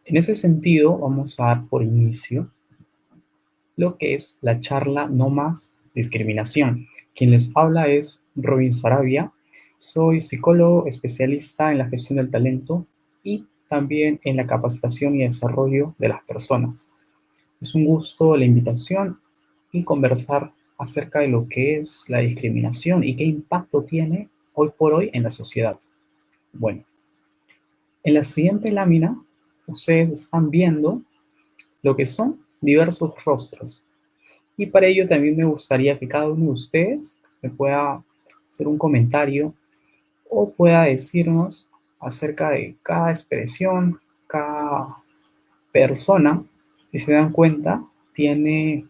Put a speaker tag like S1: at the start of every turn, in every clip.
S1: En ese sentido, vamos a dar por inicio lo que es la charla No Más Discriminación. Quien les habla es Robin Sarabia. Soy psicólogo especialista en la gestión del talento y también en la capacitación y desarrollo de las personas. Es un gusto la invitación y conversar acerca de lo que es la discriminación y qué impacto tiene hoy por hoy en la sociedad. Bueno, en la siguiente lámina ustedes están viendo lo que son diversos rostros. Y para ello también me gustaría que cada uno de ustedes me pueda hacer un comentario o pueda decirnos acerca de cada expresión, cada persona, si se dan cuenta, tiene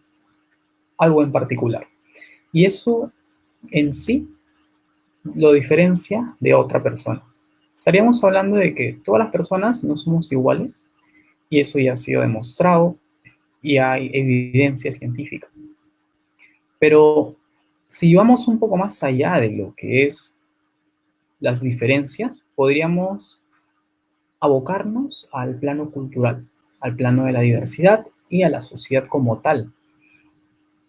S1: algo en particular. Y eso en sí lo diferencia de otra persona. Estaríamos hablando de que todas las personas no somos iguales y eso ya ha sido demostrado y hay evidencia científica. Pero si vamos un poco más allá de lo que es las diferencias, podríamos abocarnos al plano cultural, al plano de la diversidad y a la sociedad como tal.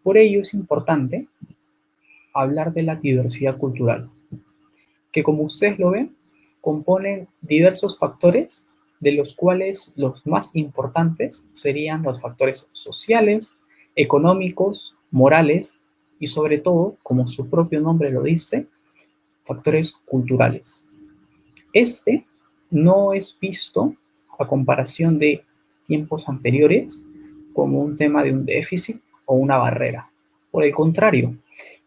S1: Por ello es importante hablar de la diversidad cultural, que como ustedes lo ven, componen diversos factores, de los cuales los más importantes serían los factores sociales, económicos, morales y sobre todo, como su propio nombre lo dice, factores culturales. Este no es visto a comparación de tiempos anteriores como un tema de un déficit o una barrera. Por el contrario,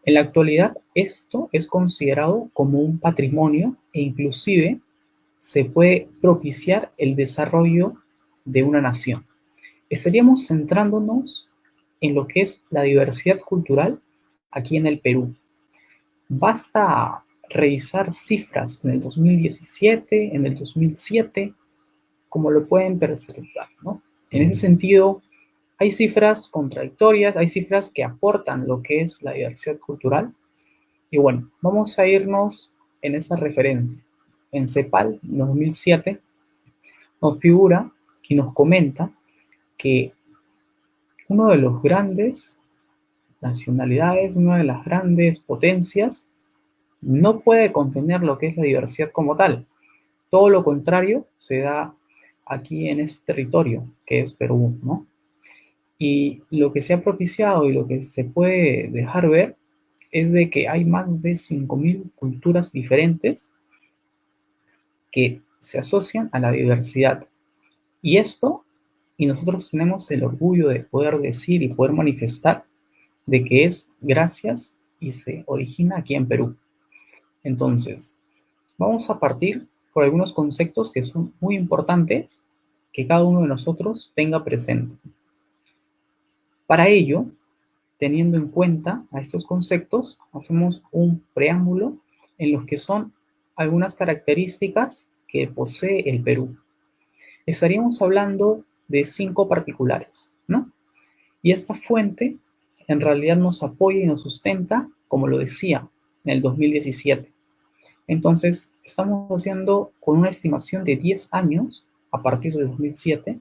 S1: en la actualidad esto es considerado como un patrimonio e inclusive se puede propiciar el desarrollo de una nación. Estaríamos centrándonos en lo que es la diversidad cultural aquí en el Perú. Basta revisar cifras en el 2017, en el 2007, como lo pueden percibir, ¿no? En ese sentido, hay cifras contradictorias, hay cifras que aportan lo que es la diversidad cultural. Y bueno, vamos a irnos en esa referencia. En CEPAL, 2007, nos figura y nos comenta que uno de los grandes nacionalidades, una de las grandes potencias, no puede contener lo que es la diversidad como tal. Todo lo contrario se da aquí en este territorio, que es Perú, ¿no? Y lo que se ha propiciado y lo que se puede dejar ver es de que hay más de 5.000 culturas diferentes que se asocian a la diversidad. Y esto, y nosotros tenemos el orgullo de poder decir y poder manifestar de que es gracias y se origina aquí en Perú. Entonces, vamos a partir por algunos conceptos que son muy importantes que cada uno de nosotros tenga presente. Para ello, teniendo en cuenta a estos conceptos, hacemos un preámbulo en los que son algunas características que posee el Perú. Estaríamos hablando de 5 particulares, ¿no? Y esta fuente en realidad nos apoya y nos sustenta, como lo decía, en el 2017. Entonces, estamos haciendo con una estimación de 10 años a partir de 2007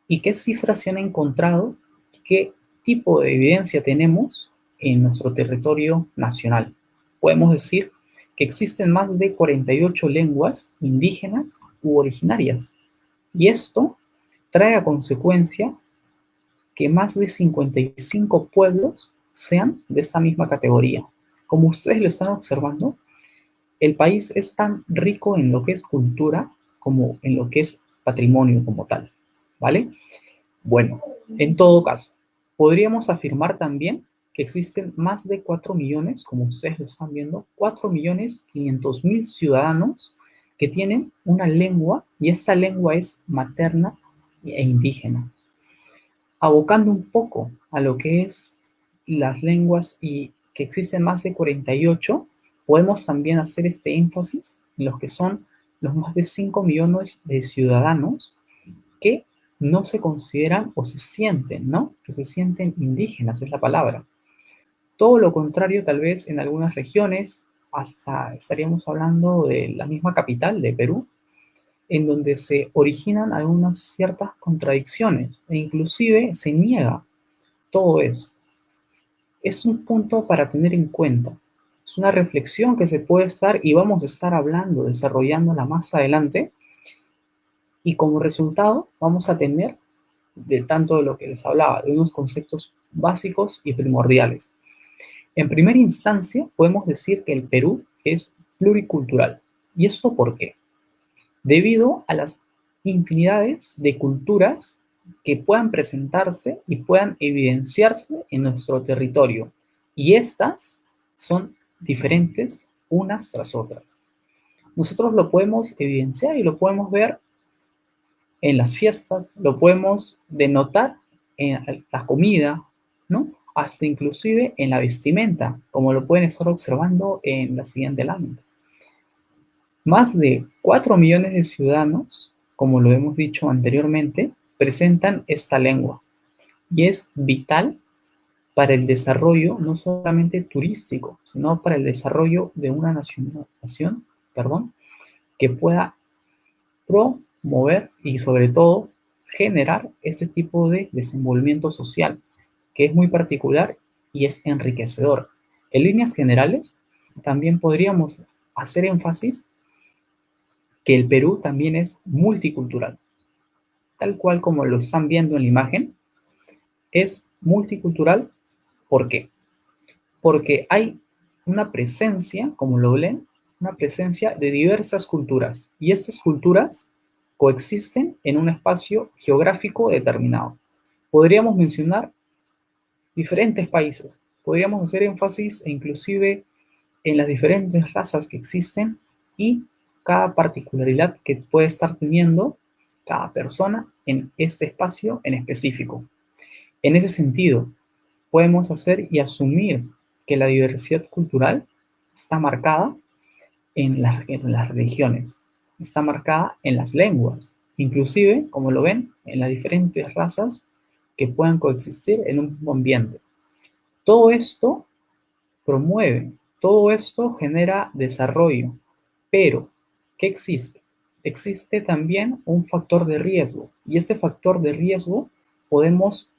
S1: y qué cifras se han encontrado, qué tipo de evidencia tenemos en nuestro territorio nacional. Podemos decir que existen más de 48 lenguas indígenas u originarias y esto trae a consecuencia que más de 55 pueblos sean de esta misma categoría. Como ustedes lo están observando, el país es tan rico en lo que es cultura como en lo que es patrimonio como tal, ¿vale? Bueno, en todo caso, podríamos afirmar también que existen más de 4 millones, como ustedes lo están viendo, 4.500.000 ciudadanos que tienen una lengua y esta lengua es materna e indígena, abocando un poco a lo que es las lenguas y que existen más de 48, podemos también hacer este énfasis en los que son los más de 5 millones de ciudadanos que no se consideran o se sienten, ¿no? Que se sienten indígenas, es la palabra. Todo lo contrario, tal vez en algunas regiones, hasta estaríamos hablando de la misma capital de Perú, en donde se originan algunas ciertas contradicciones e inclusive se niega todo eso. Es un punto para tener en cuenta. Es una reflexión que se puede estar y vamos a estar hablando, desarrollándola más adelante, y como resultado vamos a tener de tanto de lo que les hablaba, de unos conceptos básicos y primordiales. En primera instancia, podemos decir que el Perú es pluricultural. ¿Y esto por qué? Debido a las infinidades de culturas que puedan presentarse y puedan evidenciarse en nuestro territorio. Y estas son diferentes unas tras otras. Nosotros lo podemos evidenciar y lo podemos ver en las fiestas, lo podemos denotar en la comida, ¿no? Hasta inclusive en la vestimenta, como lo pueden estar observando en la siguiente lámina. Más de 4 millones de ciudadanos, como lo hemos dicho anteriormente, presentan esta lengua y es vital para el desarrollo no solamente turístico, sino para el desarrollo de una nación, que pueda promover y sobre todo generar este tipo de desenvolvimiento social, que es muy particular y es enriquecedor. En líneas generales, también podríamos hacer énfasis que el Perú también es multicultural, tal cual como lo están viendo en la imagen, es multicultural. ¿Por qué? Porque hay una presencia, como lo ven, una presencia de diversas culturas y estas culturas coexisten en un espacio geográfico determinado. Podríamos mencionar diferentes países, podríamos hacer énfasis e inclusive en las diferentes razas que existen y cada particularidad que puede estar teniendo cada persona en este espacio en específico. En ese sentido, podemos hacer y asumir que la diversidad cultural está marcada en las religiones, está marcada en las lenguas, inclusive, como lo ven, en las diferentes razas que puedan coexistir en un mismo ambiente. Todo esto promueve, todo esto genera desarrollo, pero ¿qué existe? Existe también un factor de riesgo y este factor de riesgo podemos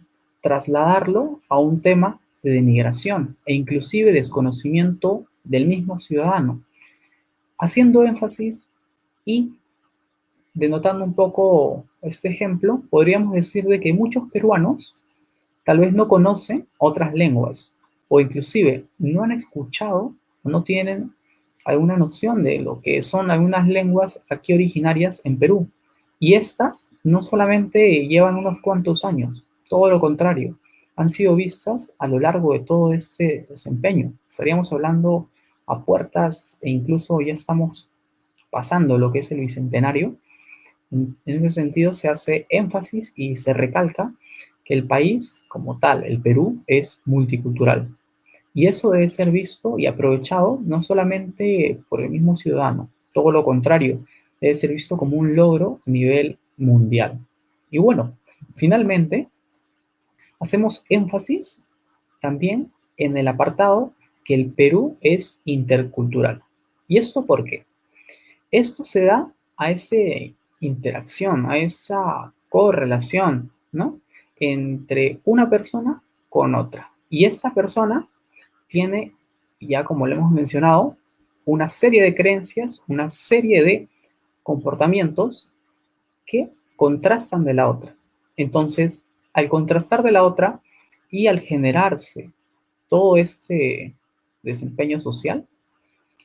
S1: trasladarlo a un tema de denigración e inclusive desconocimiento del mismo ciudadano, haciendo énfasis y denotando un poco este ejemplo, podríamos decir de que muchos peruanos tal vez no conocen otras lenguas o inclusive no han escuchado o no tienen alguna noción de lo que son algunas lenguas aquí originarias en Perú. Y estas no solamente llevan unos cuantos años, todo lo contrario, han sido vistas a lo largo de todo este desempeño. Estaríamos hablando a puertas e incluso ya estamos pasando lo que es el bicentenario. En ese sentido se hace énfasis y se recalca que el país como tal, el Perú, es multicultural. Y eso debe ser visto y aprovechado no solamente por el mismo ciudadano, todo lo contrario, debe ser visto como un logro a nivel mundial. Y bueno, finalmente, hacemos énfasis también en el apartado que el Perú es intercultural. ¿Y esto por qué? Esto se da a esa interacción, a esa correlación, ¿no? Entre una persona con otra. Y esa persona tiene, ya como lo hemos mencionado, una serie de creencias, una serie de comportamientos que contrastan de la otra. Entonces, al contrastar de la otra y al generarse todo este desempeño social,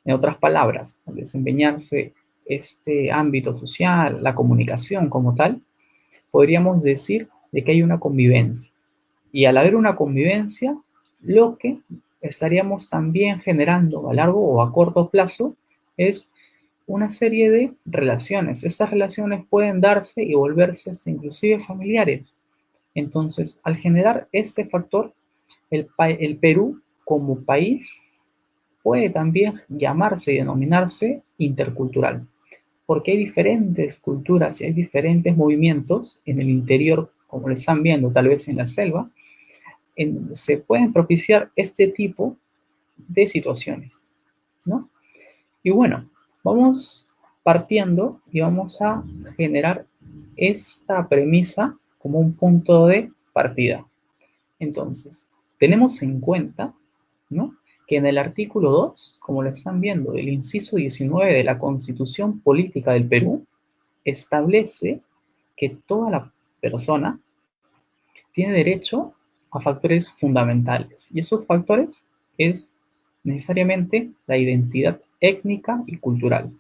S1: en otras palabras, al desempeñarse este ámbito social, la comunicación como tal, podríamos decir de que hay una convivencia. Y al haber una convivencia, lo que estaríamos también generando a largo o a corto plazo es una serie de relaciones. Estas relaciones pueden darse y volverse inclusive familiares. Entonces, al generar este factor, el Perú como país puede también llamarse y denominarse intercultural, porque hay diferentes culturas y hay diferentes movimientos en el interior, como lo están viendo tal vez en la selva, en donde se pueden propiciar este tipo de situaciones, ¿no? Y bueno, vamos partiendo y vamos a generar esta premisa como un punto de partida. Entonces, tenemos en cuenta, ¿no?, que en el artículo 2, como lo están viendo, el inciso 19 de la Constitución Política del Perú, establece que toda la persona tiene derecho a factores fundamentales. Y esos factores es necesariamente la identidad étnica y cultural.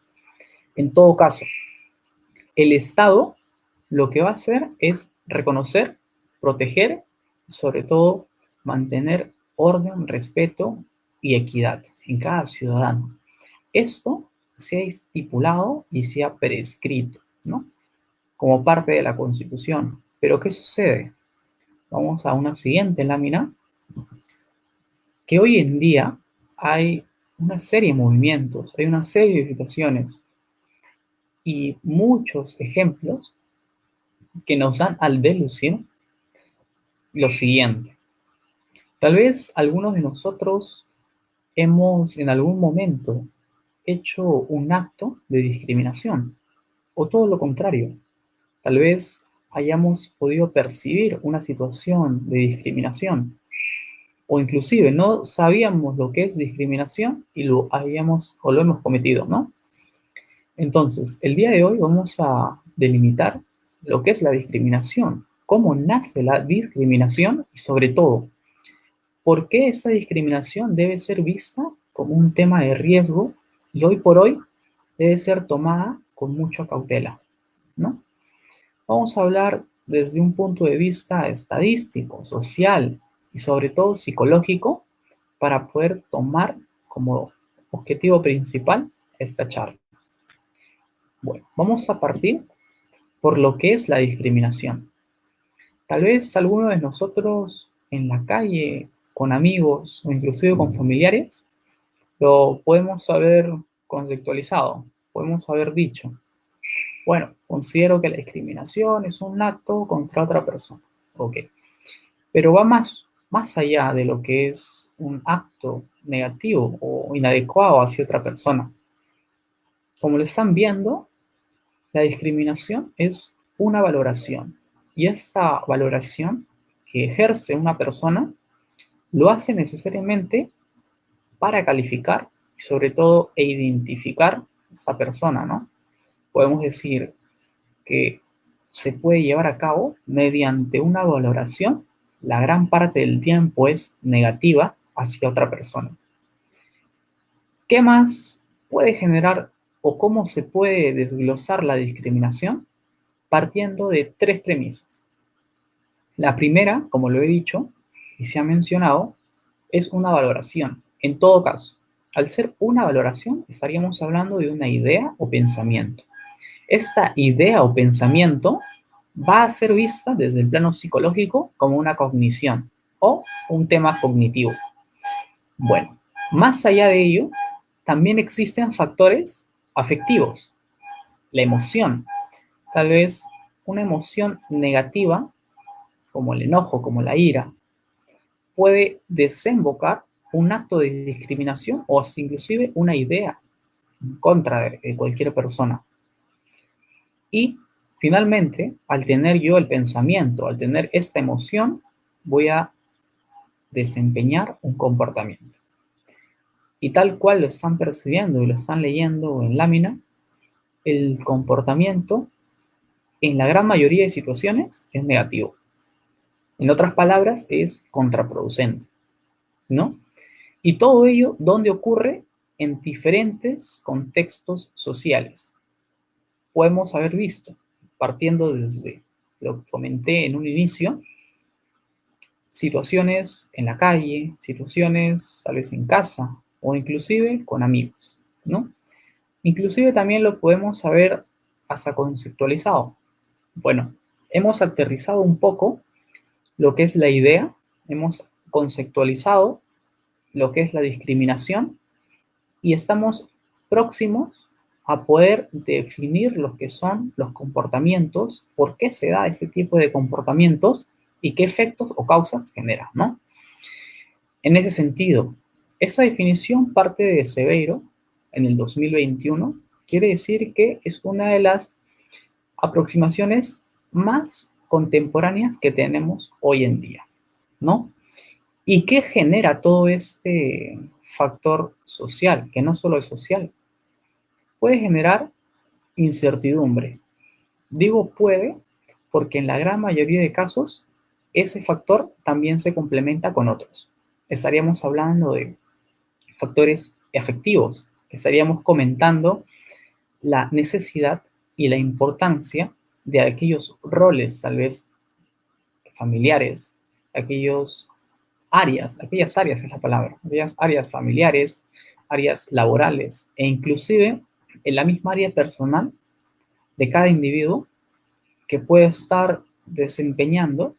S1: En todo caso, el Estado lo que va a hacer es reconocer, proteger y sobre todo mantener orden, respeto y equidad en cada ciudadano. Esto se ha estipulado y se ha prescrito, ¿no?, como parte de la Constitución. Pero ¿qué sucede? Vamos a una siguiente lámina, que hoy en día hay una serie de movimientos, hay una serie de situaciones y muchos ejemplos que nos dan al delucir lo siguiente. Tal vez algunos de nosotros hemos en algún momento hecho un acto de discriminación, o todo lo contrario. Tal vez hayamos podido percibir una situación de discriminación, o inclusive no sabíamos lo que es discriminación y lo hemos cometido, ¿no? Entonces, el día de hoy vamos a delimitar lo que es la discriminación, cómo nace la discriminación y sobre todo, por qué esa discriminación debe ser vista como un tema de riesgo y hoy por hoy debe ser tomada con mucha cautela, ¿no? Vamos a hablar desde un punto de vista estadístico, social y sobre todo psicológico para poder tomar como objetivo principal esta charla. Bueno, vamos a partir por lo que es la discriminación. Tal vez alguno de nosotros en la calle, con amigos o inclusive con familiares, lo podemos haber conceptualizado, podemos haber dicho, bueno, considero que la discriminación es un acto contra otra persona. Ok, pero va más allá de lo que es un acto negativo o inadecuado hacia otra persona. Como lo están viendo, la discriminación es una valoración y esta valoración que ejerce una persona lo hace necesariamente para calificar y sobre todo identificar a esa persona, ¿no? Podemos decir que se puede llevar a cabo mediante una valoración, la gran parte del tiempo es negativa hacia otra persona. ¿Qué más puede generar o cómo se puede desglosar la discriminación? Partiendo de tres premisas. La primera, como lo he dicho y se ha mencionado, es una valoración. En todo caso, al ser una valoración, estaríamos hablando de una idea o pensamiento. Esta idea o pensamiento va a ser vista desde el plano psicológico como una cognición o un tema cognitivo. Bueno, más allá de ello, también existen factores afectivos. La emoción, tal vez una emoción negativa, como el enojo, como la ira, puede desembocar un acto de discriminación o hasta inclusive una idea en contra de cualquier persona. Y finalmente, al tener yo el pensamiento, al tener esta emoción, voy a desempeñar un comportamiento. Y tal cual lo están percibiendo y lo están leyendo en lámina, el comportamiento en la gran mayoría de situaciones es negativo. En otras palabras, es contraproducente, ¿no? Y todo ello, ¿dónde ocurre? En diferentes contextos sociales. Podemos haber visto, partiendo desde lo que comenté en un inicio, situaciones en la calle, situaciones tal vez en casa o inclusive con amigos, ¿no? Inclusive también lo podemos haber hasta conceptualizado. Bueno, hemos aterrizado un poco lo que es la idea, hemos conceptualizado lo que es la discriminación y estamos próximos a poder definir lo que son los comportamientos, por qué se da ese tipo de comportamientos y qué efectos o causas genera, ¿no? En ese sentido, esa definición parte de Seveiro en el 2021 Quiere decir que es una de las aproximaciones más contemporáneas que tenemos hoy en día, ¿no? ¿Y qué genera todo este factor social, que no solo es social? Puede generar incertidumbre. Digo puede porque en la gran mayoría de casos ese factor también se complementa con otros. Estaríamos hablando de factores afectivos, estaríamos comentando la necesidad y la importancia de aquellos roles, tal vez familiares, aquellos aquellas áreas es la palabra, aquellas áreas familiares, áreas laborales e inclusive en la misma área personal de cada individuo que puede estar desempeñando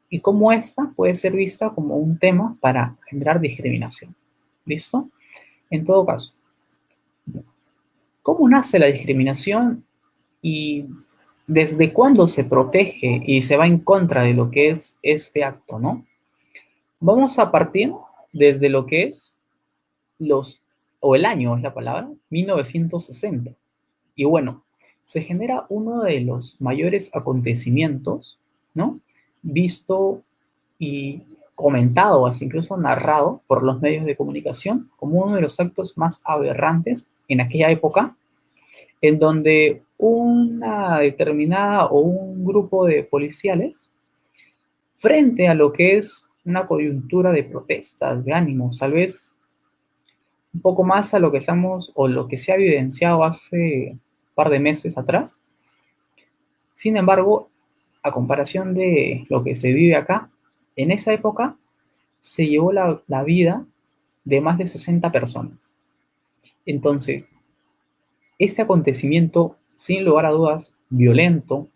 S1: y cómo esta puede ser vista como un tema para generar discriminación. ¿Listo? En todo caso, ¿cómo nace la discriminación y desde cuándo se protege y se va en contra de lo que es este acto, ¿no? Vamos a partir desde lo que es o el año es la palabra, 1960. Y bueno, se genera uno de los mayores acontecimientos, ¿no? Visto y comentado, así incluso narrado por los medios de comunicación como uno de los actos más aberrantes en aquella época, en donde una determinada o un grupo de policiales, frente a lo que es una coyuntura de protestas, de ánimos, tal vez un poco más a lo que estamos o lo que se ha evidenciado hace un par de meses atrás. Sin embargo, a comparación de lo que se vive acá, en esa época se llevó la vida de más de 60 personas. Entonces, este acontecimiento, sin lugar a dudas, violento,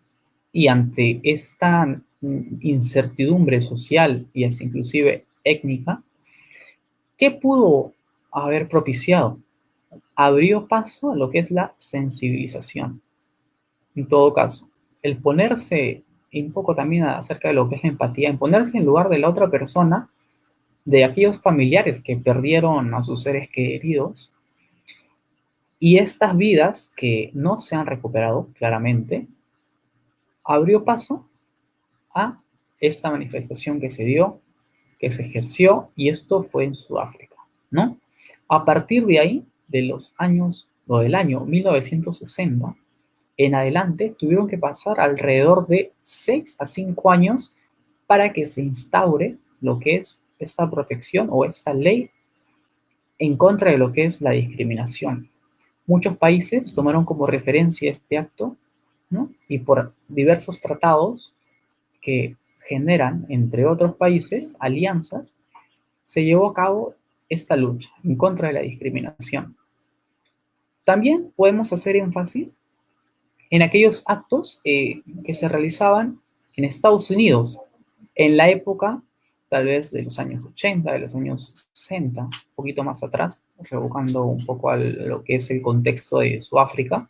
S1: y ante esta incertidumbre social y hasta inclusive étnica, ¿qué pudo haber propiciado? Abrió paso a lo que es la sensibilización. En todo caso, el ponerse, y un poco también acerca de lo que es la empatía, en ponerse en lugar de la otra persona, de aquellos familiares que perdieron a sus seres queridos, y estas vidas que no se han recuperado claramente, abrió paso a esta manifestación que se dio, que se ejerció, y esto fue en Sudáfrica, ¿no? A partir de ahí, de los años, o del año 1960, en adelante tuvieron que pasar alrededor de 6 a 5 años para que se instaure lo que es esta protección o esta ley en contra de lo que es la discriminación. Muchos países tomaron como referencia este acto, ¿no? Y por diversos tratados que generan, entre otros países, alianzas, se llevó a cabo esta lucha en contra de la discriminación. También podemos hacer énfasis en aquellos actos que se realizaban en Estados Unidos en la época tal vez de los años 80, de los años 60, un poquito más atrás, revocando un poco a lo que es el contexto de Sudáfrica,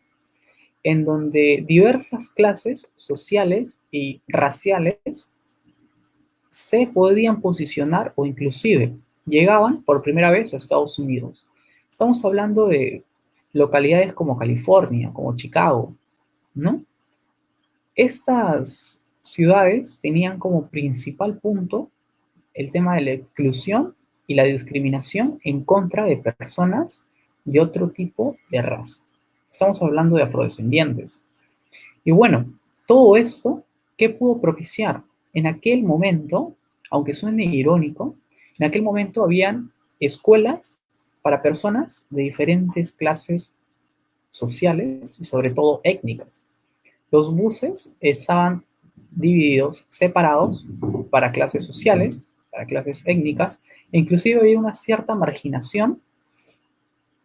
S1: en donde diversas clases sociales y raciales se podían posicionar o inclusive llegaban por primera vez a Estados Unidos. Estamos hablando de localidades como California, como Chicago, ¿no? Estas ciudades tenían como principal punto el tema de la exclusión y la discriminación en contra de personas de otro tipo de raza. Estamos hablando de afrodescendientes. Y bueno, todo esto, ¿qué pudo propiciar? En aquel momento, aunque suene irónico, en aquel momento habían escuelas para personas de diferentes clases sociales y sobre todo étnicas. Los buses estaban divididos, separados para clases sociales, para clases étnicas, e inclusive había una cierta marginación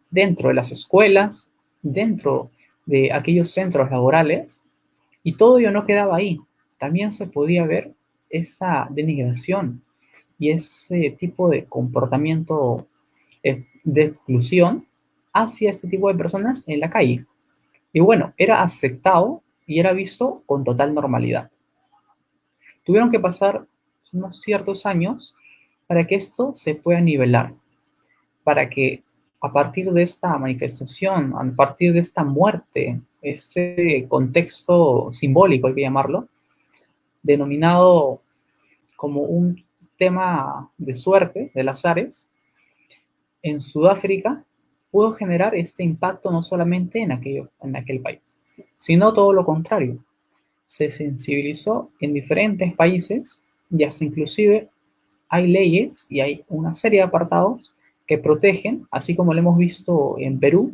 S1: dentro de las escuelas, dentro de aquellos centros laborales, y todo ello no quedaba ahí. También se podía ver esa denigración y ese tipo de comportamiento de exclusión hacia este tipo de personas en la calle. Y bueno, era aceptado y era visto con total normalidad. Tuvieron que pasar unos ciertos años para que esto se pueda nivelar, para que a partir de esta manifestación, a partir de esta muerte, este contexto simbólico, hay que llamarlo, denominado como un tema de suerte, de azares, en Sudáfrica pudo generar este impacto no solamente en aquel país, sino todo lo contrario. Se sensibilizó en diferentes países y hasta inclusive hay leyes y hay una serie de apartados que protegen, así como lo hemos visto en Perú,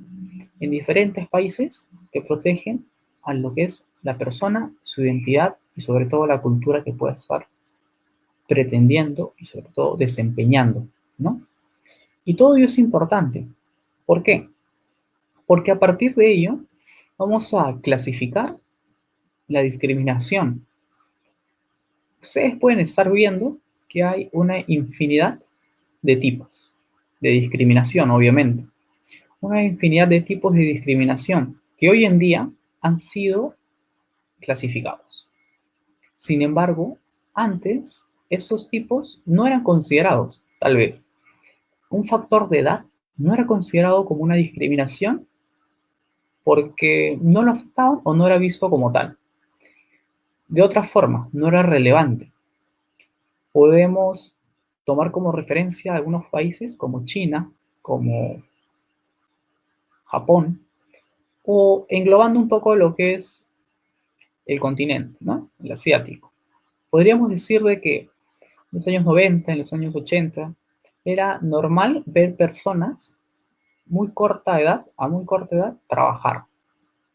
S1: en diferentes países que protegen a lo que es la persona, su identidad y sobre todo la cultura que pueda estar pretendiendo y sobre todo desempeñando, ¿no? Y todo ello es importante. ¿Por qué? Porque a partir de ello vamos a clasificar la discriminación. Ustedes pueden estar viendo que hay una infinidad de tipos de discriminación, obviamente. Una infinidad de tipos de discriminación que hoy en día han sido clasificados. Sin embargo, antes esos tipos no eran considerados, tal vez. Un factor de edad no era considerado como una discriminación porque no lo aceptaban o no era visto como tal. De otra forma, no era relevante. Podemos tomar como referencia algunos países como China, como Japón, o englobando un poco lo que es el continente, ¿no? El asiático. Podríamos decir de que en los años 90, en los años 80, era normal ver personas muy corta edad, a muy corta edad, trabajar.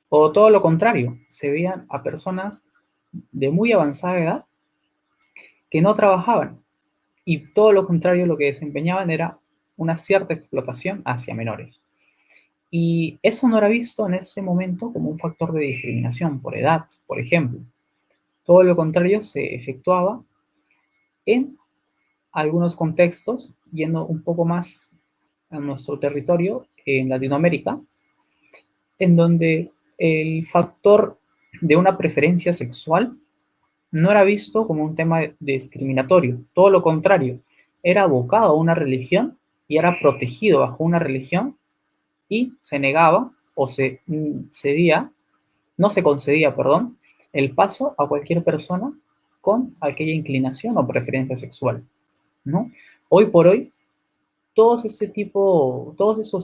S1: O todo lo contrario, se veían a personas de muy avanzada edad que no trabajaban y todo lo contrario, lo que desempeñaban era una cierta explotación hacia menores. Y eso no era visto en ese momento como un factor de discriminación por edad, por ejemplo. Todo lo contrario se efectuaba en algunos contextos, yendo un poco más a nuestro territorio, en Latinoamérica, en donde el factor de una preferencia sexual no era visto como un tema discriminatorio, todo lo contrario, era abocado a una religión y era protegido bajo una religión y se negaba o se cedía, no se concedía, perdón, el paso a cualquier persona con aquella inclinación o preferencia sexual, ¿no? Hoy por hoy, todos esos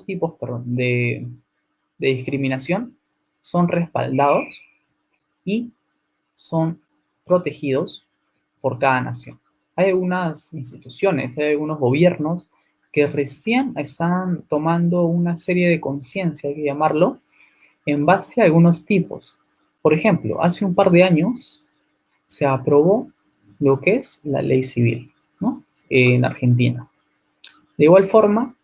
S1: tipos, perdón, de discriminación son respaldados y son protegidos por cada nación. Hay algunas instituciones, hay algunos gobiernos que recién están tomando una serie de conciencia, hay que llamarlo, en base a algunos tipos. Por ejemplo, hace un par de años se aprobó lo que es la ley civil, ¿no? En Argentina. De igual forma,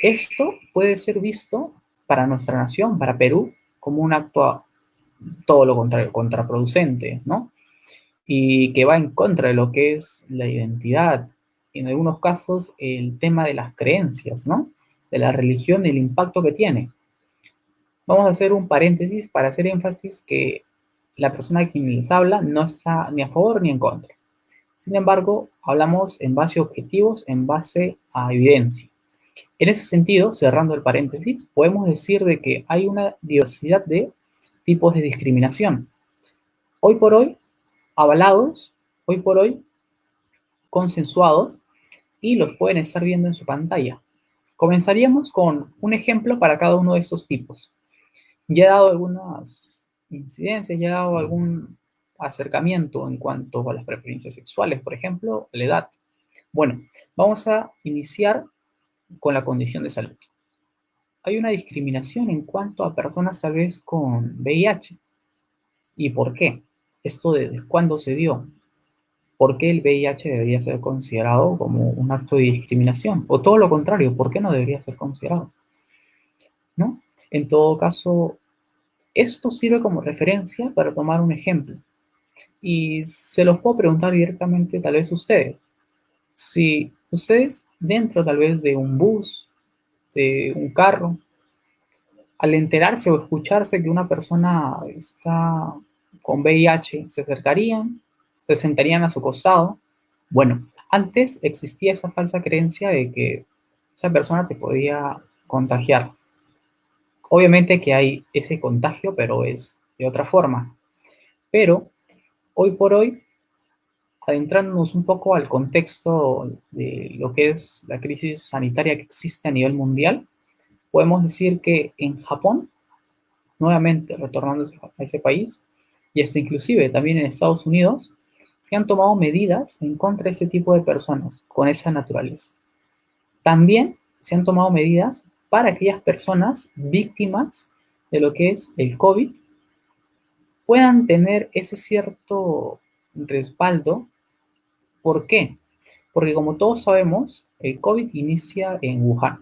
S1: esto puede ser visto para nuestra nación, para Perú, como un acto todo lo contrario, contraproducente, ¿no? Y que va en contra de lo que es la identidad, en algunos casos el tema de las creencias, ¿no? De la religión y el impacto que tiene. Vamos a hacer un paréntesis para hacer énfasis que la persona a quien les habla no está ni a favor ni en contra. Sin embargo, hablamos en base a objetivos, en base a evidencia. En ese sentido, cerrando el paréntesis, podemos decir de que hay una diversidad de tipos de discriminación. Hoy por hoy, avalados, hoy por hoy, consensuados, y los pueden estar viendo en su pantalla. Comenzaríamos con un ejemplo para cada uno de estos tipos. Ya he dado algunas incidencias, ya he dado algún acercamiento en cuanto a las preferencias sexuales, por ejemplo, la edad. Bueno, vamos a iniciar con la condición de salud. Hay una discriminación en cuanto a personas tal vez con VIH. ¿Y por qué? ¿Esto desde cuándo se dio? ¿Por qué el VIH debería ser considerado como un acto de discriminación? O todo lo contrario, ¿por qué no debería ser considerado? ¿No? En todo caso, esto sirve como referencia para tomar un ejemplo. Y se los puedo preguntar directamente tal vez ustedes. Si ustedes dentro tal vez de un bus, de un carro, al enterarse o escucharse que una persona está con VIH, se acercarían, se sentarían a su costado. Bueno, antes existía esa falsa creencia de que esa persona te podía contagiar. Obviamente que hay ese contagio, pero es de otra forma. Pero hoy por hoy, adentrándonos un poco al contexto de lo que es la crisis sanitaria que existe a nivel mundial, podemos decir que en Japón, nuevamente retornando a ese país, y hasta inclusive también en Estados Unidos, se han tomado medidas en contra de ese tipo de personas con esa naturaleza. También se han tomado medidas para aquellas personas víctimas de lo que es el COVID puedan tener ese cierto respaldo. ¿Por qué? Porque como todos sabemos, el COVID inicia en Wuhan.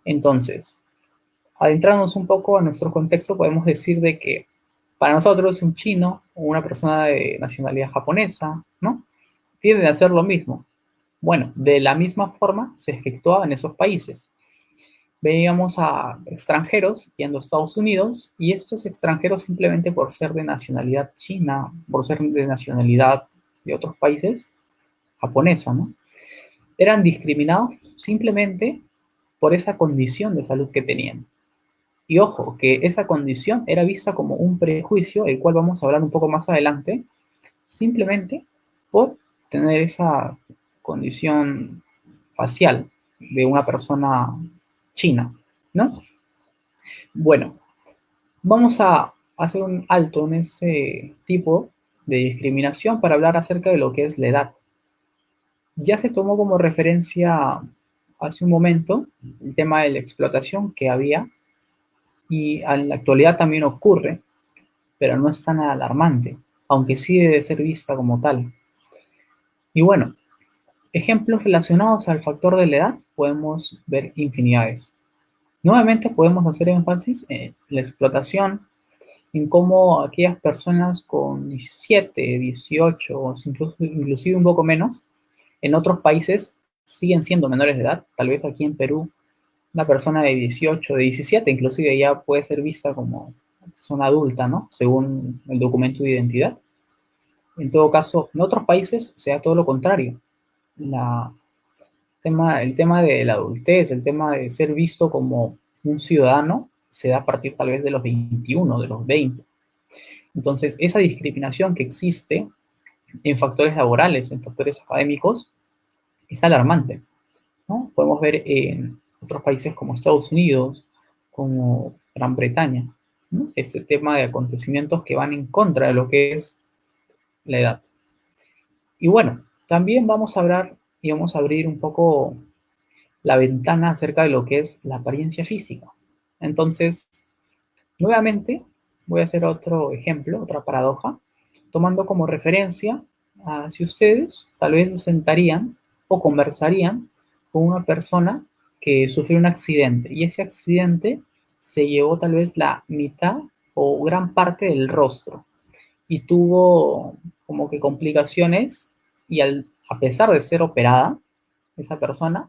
S1: Entonces, adentrándonos un poco a nuestro contexto, podemos decir de que para nosotros un chino o una persona de nacionalidad japonesa, ¿no? Tienden a hacer lo mismo. Bueno, de la misma forma se efectuaba en esos países. Veíamos a extranjeros yendo a Estados Unidos y estos extranjeros simplemente por ser de nacionalidad china, por ser de nacionalidad de otros países, japonesa, ¿no? Eran discriminados simplemente por esa condición de salud que tenían. Y ojo, que esa condición era vista como un prejuicio, el cual vamos a hablar un poco más adelante, simplemente por tener esa condición facial de una persona china, ¿no? Bueno, vamos a hacer un alto en ese tipo de discriminación para hablar acerca de lo que es la edad. Ya se tomó como referencia hace un momento el tema de la explotación que había y en la actualidad también ocurre, pero no es tan alarmante, aunque sí debe ser vista como tal. Y bueno, ejemplos relacionados al factor de la edad podemos ver infinidades. Nuevamente podemos hacer énfasis en la explotación, en cómo aquellas personas con 17, 18, inclusive un poco menos, en otros países siguen siendo menores de edad. Tal vez aquí en Perú, una persona de 18, de 17, inclusive ya puede ser vista como persona adulta, ¿no? Según el documento de identidad. En todo caso, en otros países se da todo lo contrario. La, el tema de la adultez, el tema de ser visto como un ciudadano, se da a partir tal vez de los 21, de los 20. Entonces, esa discriminación que existe en factores laborales, en factores académicos, es alarmante, ¿no? Podemos ver en otros países como Estados Unidos, como Gran Bretaña, ¿no? Este tema de acontecimientos que van en contra de lo que es la edad. Y bueno, también vamos a hablar y vamos a abrir un poco la ventana acerca de lo que es la apariencia física. Entonces, nuevamente, voy a hacer otro ejemplo, otra paradoja, tomando como referencia a si ustedes tal vez se sentarían o conversarían con una persona que sufrió un accidente y ese accidente se llevó tal vez la mitad o gran parte del rostro y tuvo como que complicaciones y a pesar de ser operada, esa persona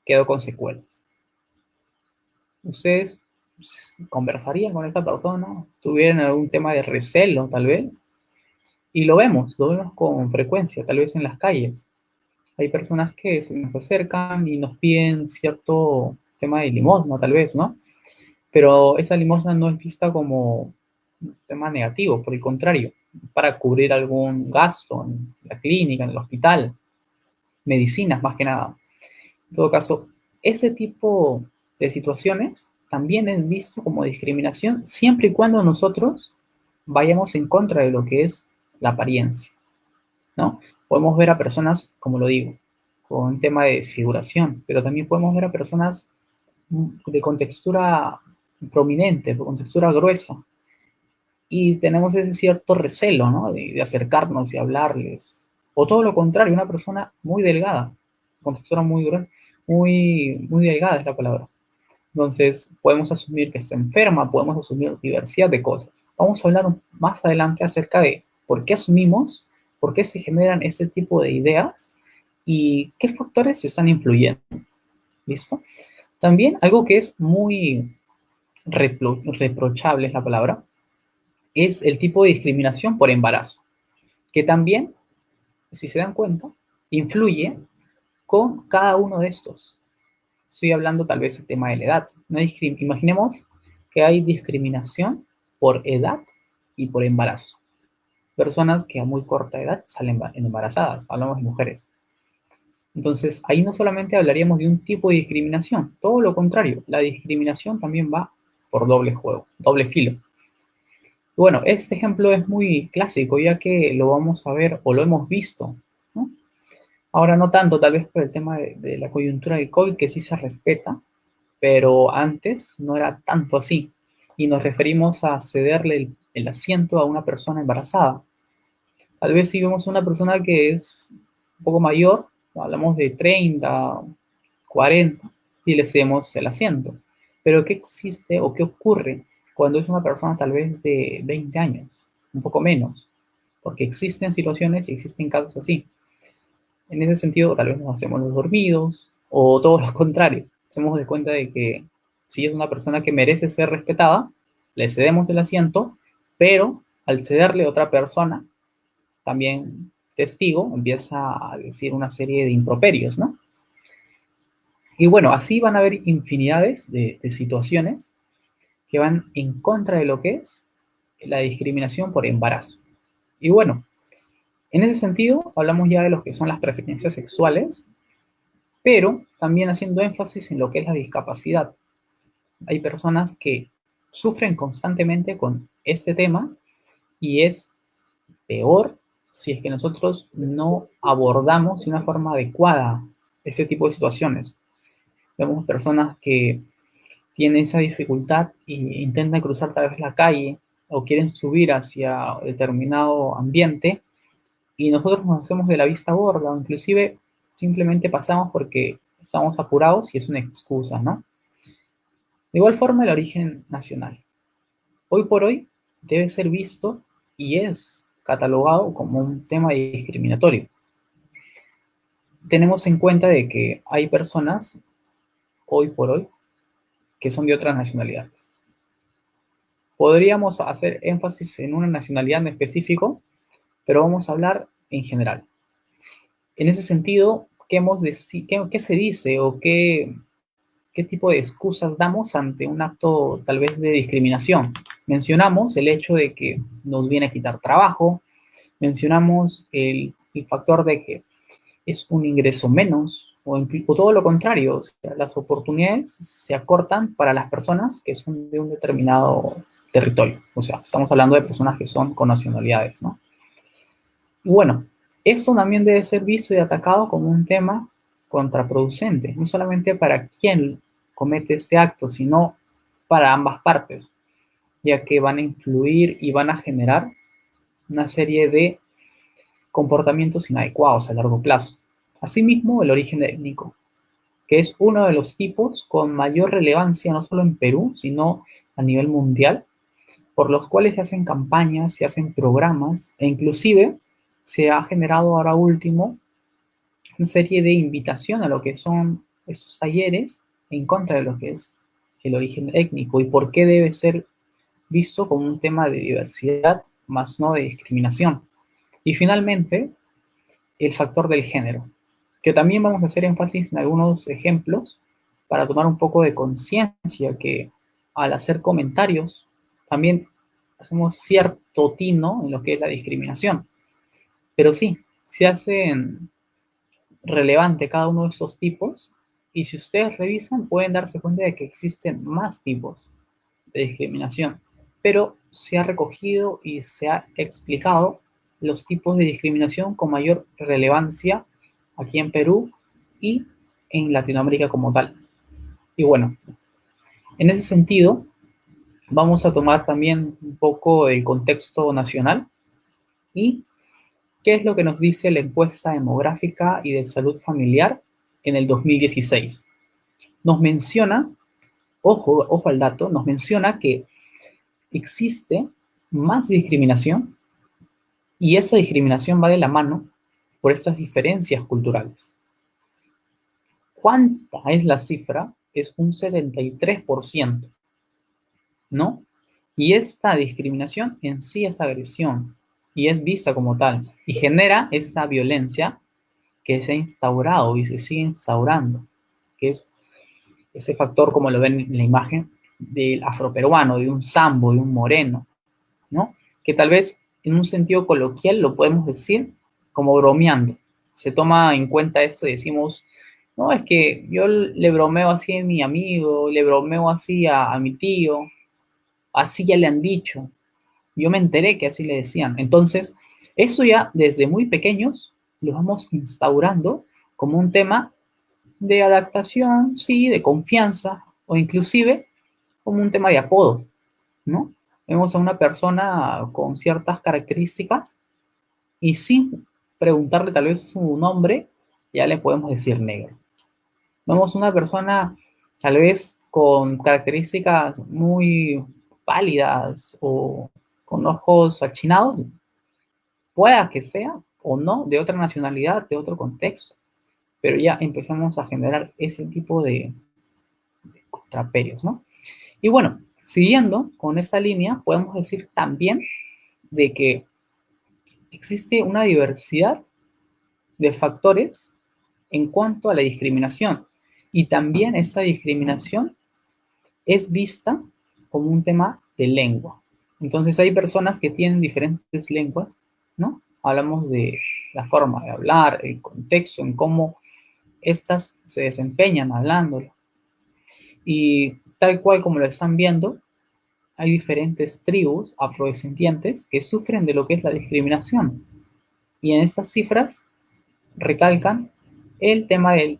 S1: quedó con secuelas. ¿Ustedes conversarían con esa persona? ¿Tuvieran algún tema de recelo tal vez? Y lo vemos con frecuencia, tal vez en las calles. Hay personas que se nos acercan y nos piden cierto tema de limosna, tal vez, ¿no? Pero esa limosna no es vista como un tema negativo, por el contrario, para cubrir algún gasto en la clínica, en el hospital, medicinas más que nada. En todo caso, ese tipo de situaciones también es visto como discriminación siempre y cuando nosotros vayamos en contra de lo que es la apariencia, ¿no? Podemos ver a personas, como lo digo, con un tema de desfiguración, pero también podemos ver a personas de contextura prominente, con textura gruesa, y tenemos ese cierto recelo, ¿no? De acercarnos y hablarles. O todo lo contrario, una persona muy delgada, con textura muy gruesa, muy delgada es la palabra. Entonces, podemos asumir que está enferma, podemos asumir diversidad de cosas. Vamos a hablar más adelante acerca de por qué asumimos, por qué se generan ese tipo de ideas y qué factores están influyendo. ¿Listo? También algo que es muy reprochable es la palabra, es el tipo de discriminación por embarazo, que también, si se dan cuenta, influye con cada uno de estos. estoy hablando tal vez del tema de la edad. No imaginemos que hay discriminación por edad y por embarazo. Personas que a muy corta edad salen embarazadas, hablamos de mujeres. Entonces, ahí no solamente hablaríamos de un tipo de discriminación, todo lo contrario, la discriminación también va por doble juego, doble filo. Bueno, este ejemplo es muy clásico, ya que lo vamos a ver o lo hemos visto, ¿no? Ahora no tanto, tal vez por el tema de la coyuntura del COVID, que sí se respeta, pero antes no era tanto así. Y nos referimos a cederle el asiento a una persona embarazada. Tal vez si vemos una persona que es un poco mayor, hablamos de 30, 40, y le cedemos el asiento. Pero ¿qué existe o qué ocurre cuando es una persona tal vez de 20 años? Un poco menos. Porque existen situaciones y existen casos así. En ese sentido, tal vez nos hacemos los dormidos o todo lo contrario. Hacemos de cuenta de que si es una persona que merece ser respetada, le cedemos el asiento, pero al cederle a otra persona, también testigo, empieza a decir una serie de improperios, ¿no? Y bueno, así van a haber infinidades de situaciones que van en contra de lo que es la discriminación por embarazo. Y bueno, en ese sentido, hablamos ya de lo que son las preferencias sexuales, pero también haciendo énfasis en lo que es la discapacidad. Hay personas que sufren constantemente con este tema y es peor si es que nosotros no abordamos de una forma adecuada ese tipo de situaciones. Vemos personas que tienen esa dificultad e intentan cruzar tal vez la calle o quieren subir hacia determinado ambiente y nosotros nos hacemos de la vista gorda o inclusive simplemente pasamos porque estamos apurados y es una excusa, ¿no? De igual forma, el origen nacional. Hoy por hoy debe ser visto y es catalogado como un tema discriminatorio. Tenemos en cuenta de que hay personas hoy por hoy que son de otras nacionalidades. Podríamos hacer énfasis en una nacionalidad en específico, pero vamos a hablar en general. En ese sentido, ¿qué se dice o qué tipo de excusas damos ante un acto tal vez de discriminación? Mencionamos el hecho de que nos viene a quitar trabajo, mencionamos el factor de que es un ingreso menos o todo lo contrario, o sea, las oportunidades se acortan para las personas que son de un determinado territorio. O sea, estamos hablando de personas que son con nacionalidades, ¿no? Y bueno, esto también debe ser visto y atacado como un tema contraproducente, no solamente para quien comete este acto, sino para ambas partes, ya que van a influir y van a generar una serie de comportamientos inadecuados a largo plazo. Asimismo, el origen étnico, que es uno de los tipos con mayor relevancia no solo en Perú, sino a nivel mundial, por los cuales se hacen campañas, se hacen programas e inclusive se ha generado ahora último una serie de invitación a lo que son estos talleres en contra de lo que es el origen étnico y por qué debe ser visto como un tema de diversidad más no de discriminación. Y finalmente, el factor del género, que también vamos a hacer énfasis en algunos ejemplos para tomar un poco de conciencia que al hacer comentarios también hacemos cierto tino en lo que es la discriminación. Pero sí, se hacen relevante cada uno de estos tipos y si ustedes revisan pueden darse cuenta de que existen más tipos de discriminación, pero se ha recogido y se ha explicado los tipos de discriminación con mayor relevancia aquí en Perú y en Latinoamérica como tal. Y bueno, en ese sentido, vamos a tomar también un poco el contexto nacional y qué es lo que nos dice la encuesta demográfica y de salud familiar en el 2016. Nos menciona, ojo al dato, nos menciona que existe más discriminación y esa discriminación va de la mano por estas diferencias culturales. ¿Cuánta es la cifra? Es un 73%, ¿no? Y esta discriminación en sí es agresión y es vista como tal y genera esa violencia que se ha instaurado y se sigue instaurando, que es ese factor, como lo ven en la imagen, del afroperuano, de un sambo, de un moreno, ¿no? Que tal vez en un sentido coloquial lo podemos decir como bromeando. Se toma en cuenta eso y decimos, no, es que yo le bromeo así a mi amigo, le bromeo así a mi tío, así ya le han dicho. Yo me enteré que así le decían. Entonces, eso ya desde muy pequeños lo vamos instaurando como un tema de adaptación, sí, de confianza, o inclusive como un tema de apodo, ¿no? Vemos a una persona con ciertas características y sin preguntarle tal vez su nombre, ya le podemos decir negro. Vemos una persona tal vez con características muy pálidas o con ojos achinados, pueda que sea o no de otra nacionalidad, de otro contexto, pero ya empezamos a generar ese tipo de contraperios, ¿no? Y bueno, siguiendo con esa línea, podemos decir también de que existe una diversidad de factores en cuanto a la discriminación. Y también esa discriminación es vista como un tema de lengua. Entonces hay personas que tienen diferentes lenguas, ¿no? Hablamos de la forma de hablar, el contexto, en cómo éstas se desempeñan hablándolo. Y tal cual como lo están viendo, hay diferentes tribus afrodescendientes que sufren de lo que es la discriminación. Y en estas cifras recalcan el tema del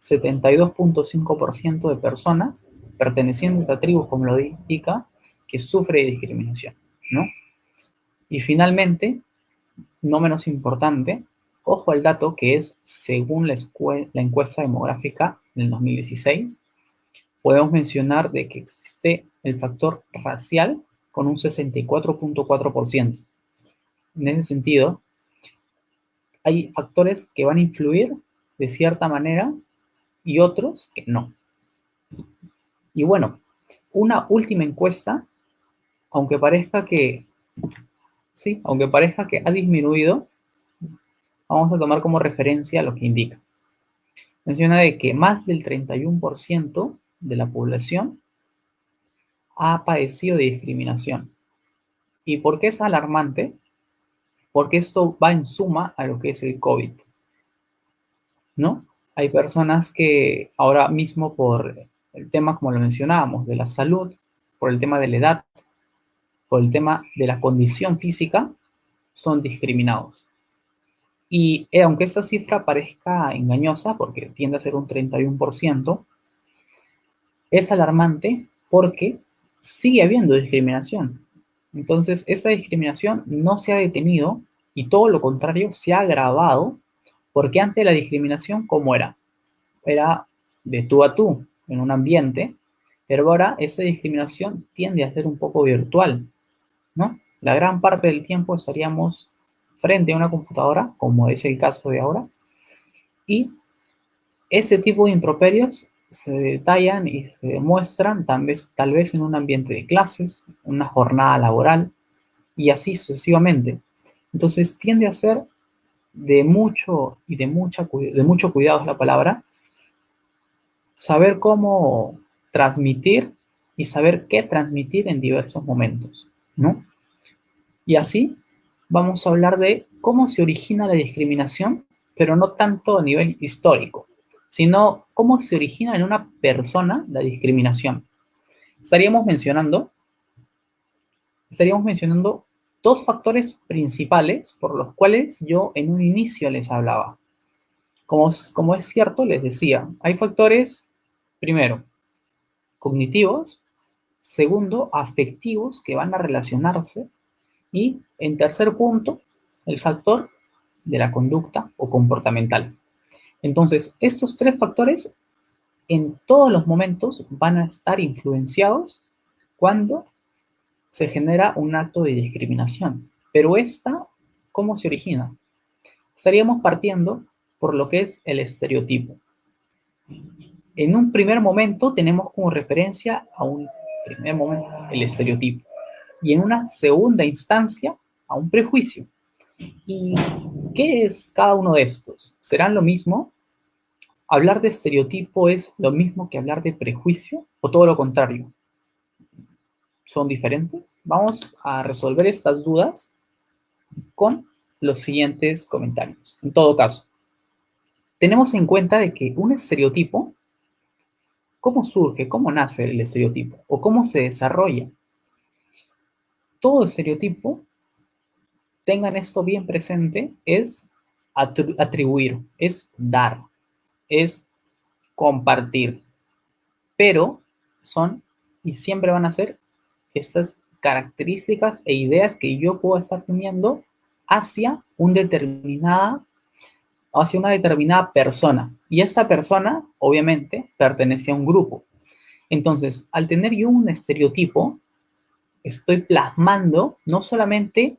S1: 72.5% de personas pertenecientes a tribus, como lo indica, que sufre de discriminación, ¿no? Y finalmente, no menos importante, ojo al dato que es según la encuesta demográfica del 2016, podemos mencionar de que existe el factor racial con un 64.4%. En ese sentido, hay factores que van a influir de cierta manera y otros que no. Y bueno, una última encuesta, aunque parezca que sí, aunque parezca que ha disminuido, vamos a tomar como referencia lo que indica. Menciona de que más del 31% de la población ha padecido de discriminación. ¿Y por qué es alarmante? Porque esto va en suma a lo que es el COVID, ¿no? Hay personas que ahora mismo por el tema, como lo mencionábamos, de la salud, por el tema de la edad, por el tema de la condición física, son discriminados. Y aunque esta cifra parezca engañosa, porque tiende a ser un 31%, es alarmante porque sigue habiendo discriminación. Entonces, esa discriminación no se ha detenido y todo lo contrario, se ha agravado porque antes la discriminación, ¿cómo era? Era de tú a tú, en un ambiente, pero ahora esa discriminación tiende a ser un poco virtual, ¿no? La gran parte del tiempo estaríamos frente a una computadora, como es el caso de ahora, y ese tipo de improperios se detallan y se demuestran tal vez en un ambiente de clases, una jornada laboral, y así sucesivamente. Entonces tiende a ser de mucho y de mucho cuidado es la palabra, saber cómo transmitir y saber qué transmitir en diversos momentos, ¿no? Y así vamos a hablar de cómo se origina la discriminación, pero no tanto a nivel histórico, sino cómo se origina en una persona la discriminación. Estaríamos mencionando, estaríamos mencionando dos factores principales por los cuales yo en un inicio les hablaba. Como es cierto, les decía, hay factores, primero, cognitivos, segundo, afectivos que van a relacionarse y en tercer punto, el factor de la conducta o comportamental. Entonces, estos tres factores en todos los momentos van a estar influenciados cuando se genera un acto de discriminación. Pero esta, ¿cómo se origina? Estaríamos partiendo por lo que es el estereotipo. En un primer momento tenemos como referencia a un primer momento el estereotipo y en una segunda instancia a un prejuicio. ¿Y qué es cada uno de estos? ¿Serán lo mismo? ¿Hablar de estereotipo es lo mismo que hablar de prejuicio o todo lo contrario? ¿Son diferentes? Vamos a resolver estas dudas con los siguientes comentarios. En todo caso, tenemos en cuenta de que un estereotipo, ¿cómo surge? ¿Cómo nace el estereotipo? ¿O cómo se desarrolla? Todo estereotipo, tengan esto bien presente, es atribuir, es dar, es compartir, pero son y siempre van a ser estas características e ideas que yo puedo estar teniendo hacia hacia una determinada persona. Y esa persona, obviamente, pertenece a un grupo. Entonces, al tener yo un estereotipo, estoy plasmando no solamente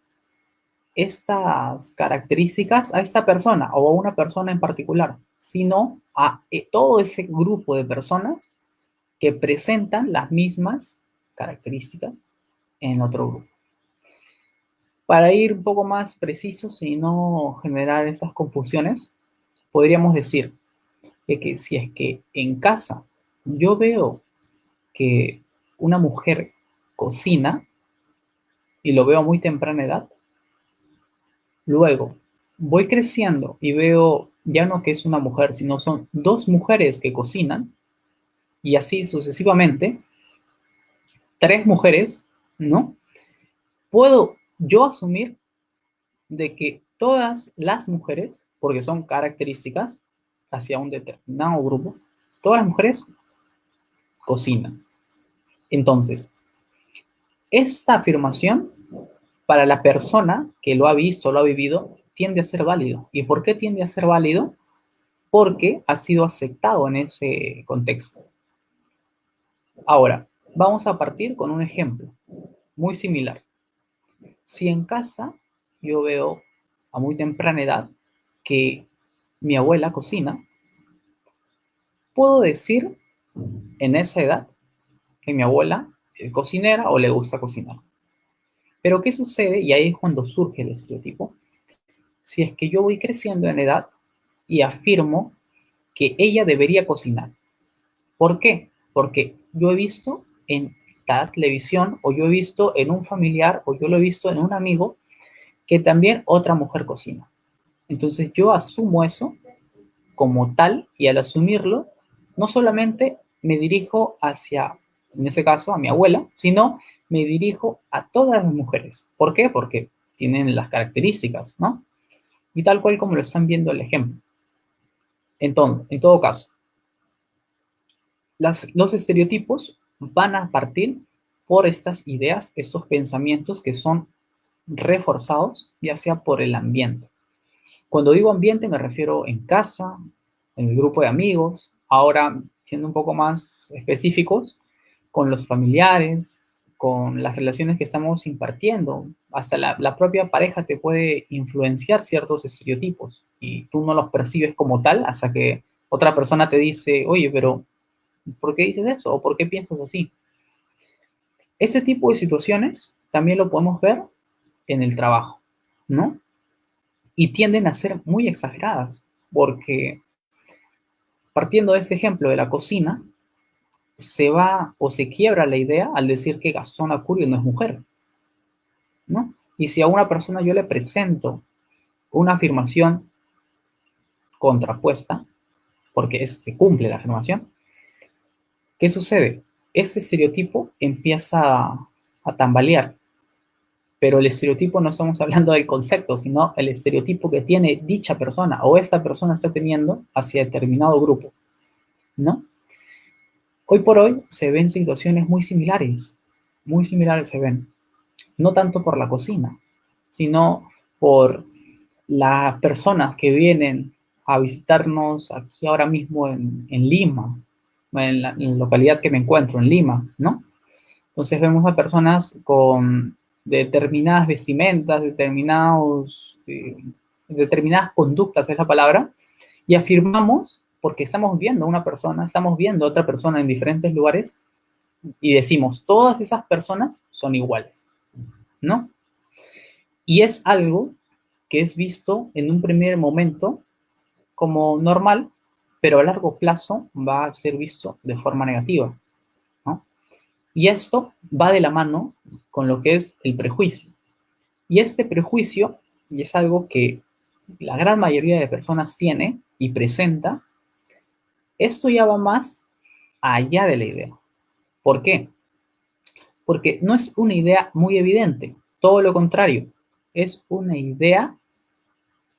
S1: estas características a esta persona o a una persona en particular, sino a todo ese grupo de personas que presentan las mismas características en otro grupo. Para ir un poco más precisos y no generar esas confusiones, podríamos decir que si es que en casa yo veo que una mujer cocina y lo veo a muy temprana edad, luego voy creciendo y veo ya no que es una mujer, sino son dos mujeres que cocinan y así sucesivamente, tres mujeres, ¿no? Puedo yo asumir de que todas las mujeres, porque son características hacia un determinado grupo, todas las mujeres cocinan. Entonces, esta afirmación para la persona que lo ha visto, lo ha vivido, tiende a ser válido. ¿Y por qué tiende a ser válido? Porque ha sido aceptado en ese contexto. Ahora, vamos a partir con un ejemplo muy similar. Si en casa yo veo a muy temprana edad que mi abuela cocina, puedo decir en esa edad que mi abuela es cocinera o le gusta cocinar. Pero ¿qué sucede? Y ahí es cuando surge el estereotipo. Si es que yo voy creciendo en edad y afirmo que ella debería cocinar. ¿Por qué? Porque yo he visto en la televisión o yo he visto en un familiar o yo lo he visto en un amigo que también otra mujer cocina. Entonces yo asumo eso como tal y al asumirlo, no solamente me dirijo hacia, en ese caso, a mi abuela, sino me dirijo a todas las mujeres. ¿Por qué? Porque tienen las características, ¿no? Y tal cual como lo están viendo el ejemplo. Entonces, en todo caso, los estereotipos van a partir por estas ideas, estos pensamientos que son reforzados, ya sea por el ambiente. Cuando digo ambiente me refiero en casa, en el grupo de amigos, ahora siendo un poco más específicos, con los familiares, con las relaciones que estamos impartiendo. Hasta la propia pareja te puede influenciar ciertos estereotipos y tú no los percibes como tal hasta que otra persona te dice, oye, pero ¿por qué dices eso? ¿O por qué piensas así? Este tipo de situaciones también lo podemos ver en el trabajo, ¿no? Y tienden a ser muy exageradas, porque partiendo de este ejemplo de la cocina, se va o se quiebra la idea al decir que Gastón Acurio no es mujer, ¿no? Y si a una persona yo le presento una afirmación contrapuesta, porque se cumple la afirmación, ¿qué sucede? Ese estereotipo empieza a tambalear, pero el estereotipo no estamos hablando del concepto, sino el estereotipo que tiene dicha persona o esta persona está teniendo hacia determinado grupo, ¿no? Hoy por hoy se ven situaciones muy similares se ven, no tanto por la cocina, sino por las personas que vienen a visitarnos aquí ahora mismo en Lima, en la localidad que me encuentro, en Lima, ¿no? Entonces vemos a personas con determinadas vestimentas, determinadas conductas, es la palabra, y afirmamos, porque estamos viendo a una persona, estamos viendo a otra persona en diferentes lugares, y decimos, todas esas personas son iguales, ¿no? Y es algo que es visto en un primer momento como normal, pero a largo plazo va a ser visto de forma negativa, ¿no? Y esto va de la mano con lo que es el prejuicio. Y este prejuicio, y es algo que la gran mayoría de personas tiene y presenta, esto ya va más allá de la idea. ¿Por qué? Porque no es una idea muy evidente, todo lo contrario, es una idea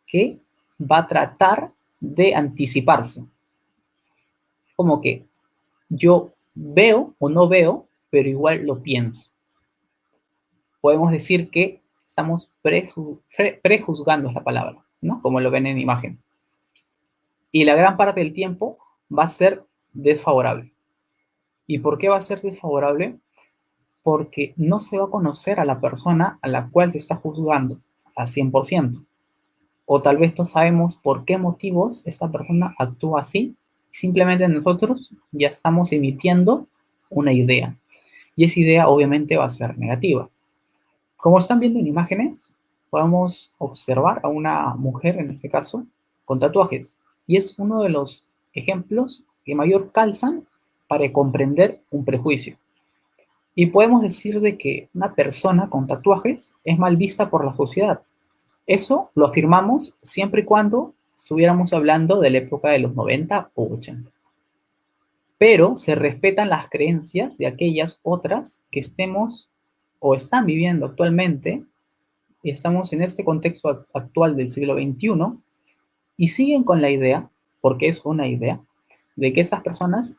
S1: que va a tratar de anticiparse. Como que yo veo o no veo, pero igual lo pienso. Podemos decir que estamos prejuzgando es la palabra, ¿no? Como lo ven en imagen. Y la gran parte del tiempo va a ser desfavorable. ¿Y por qué va a ser desfavorable? Porque no se va a conocer a la persona a la cual se está juzgando al 100%. O tal vez no sabemos por qué motivos esta persona actúa así. Simplemente nosotros ya estamos emitiendo una idea. Y esa idea obviamente va a ser negativa. Como están viendo en imágenes, podemos observar a una mujer, en este caso, con tatuajes. Y es uno de los ejemplos que mayor calzan para comprender un prejuicio. Y podemos decir de que una persona con tatuajes es mal vista por la sociedad. Eso lo afirmamos siempre y cuando estuviéramos hablando de la época de los 90 o 80. Pero se respetan las creencias de aquellas otras que estemos o están viviendo actualmente y estamos en este contexto actual del siglo XXI y siguen con la idea, porque es una idea, de que estas personas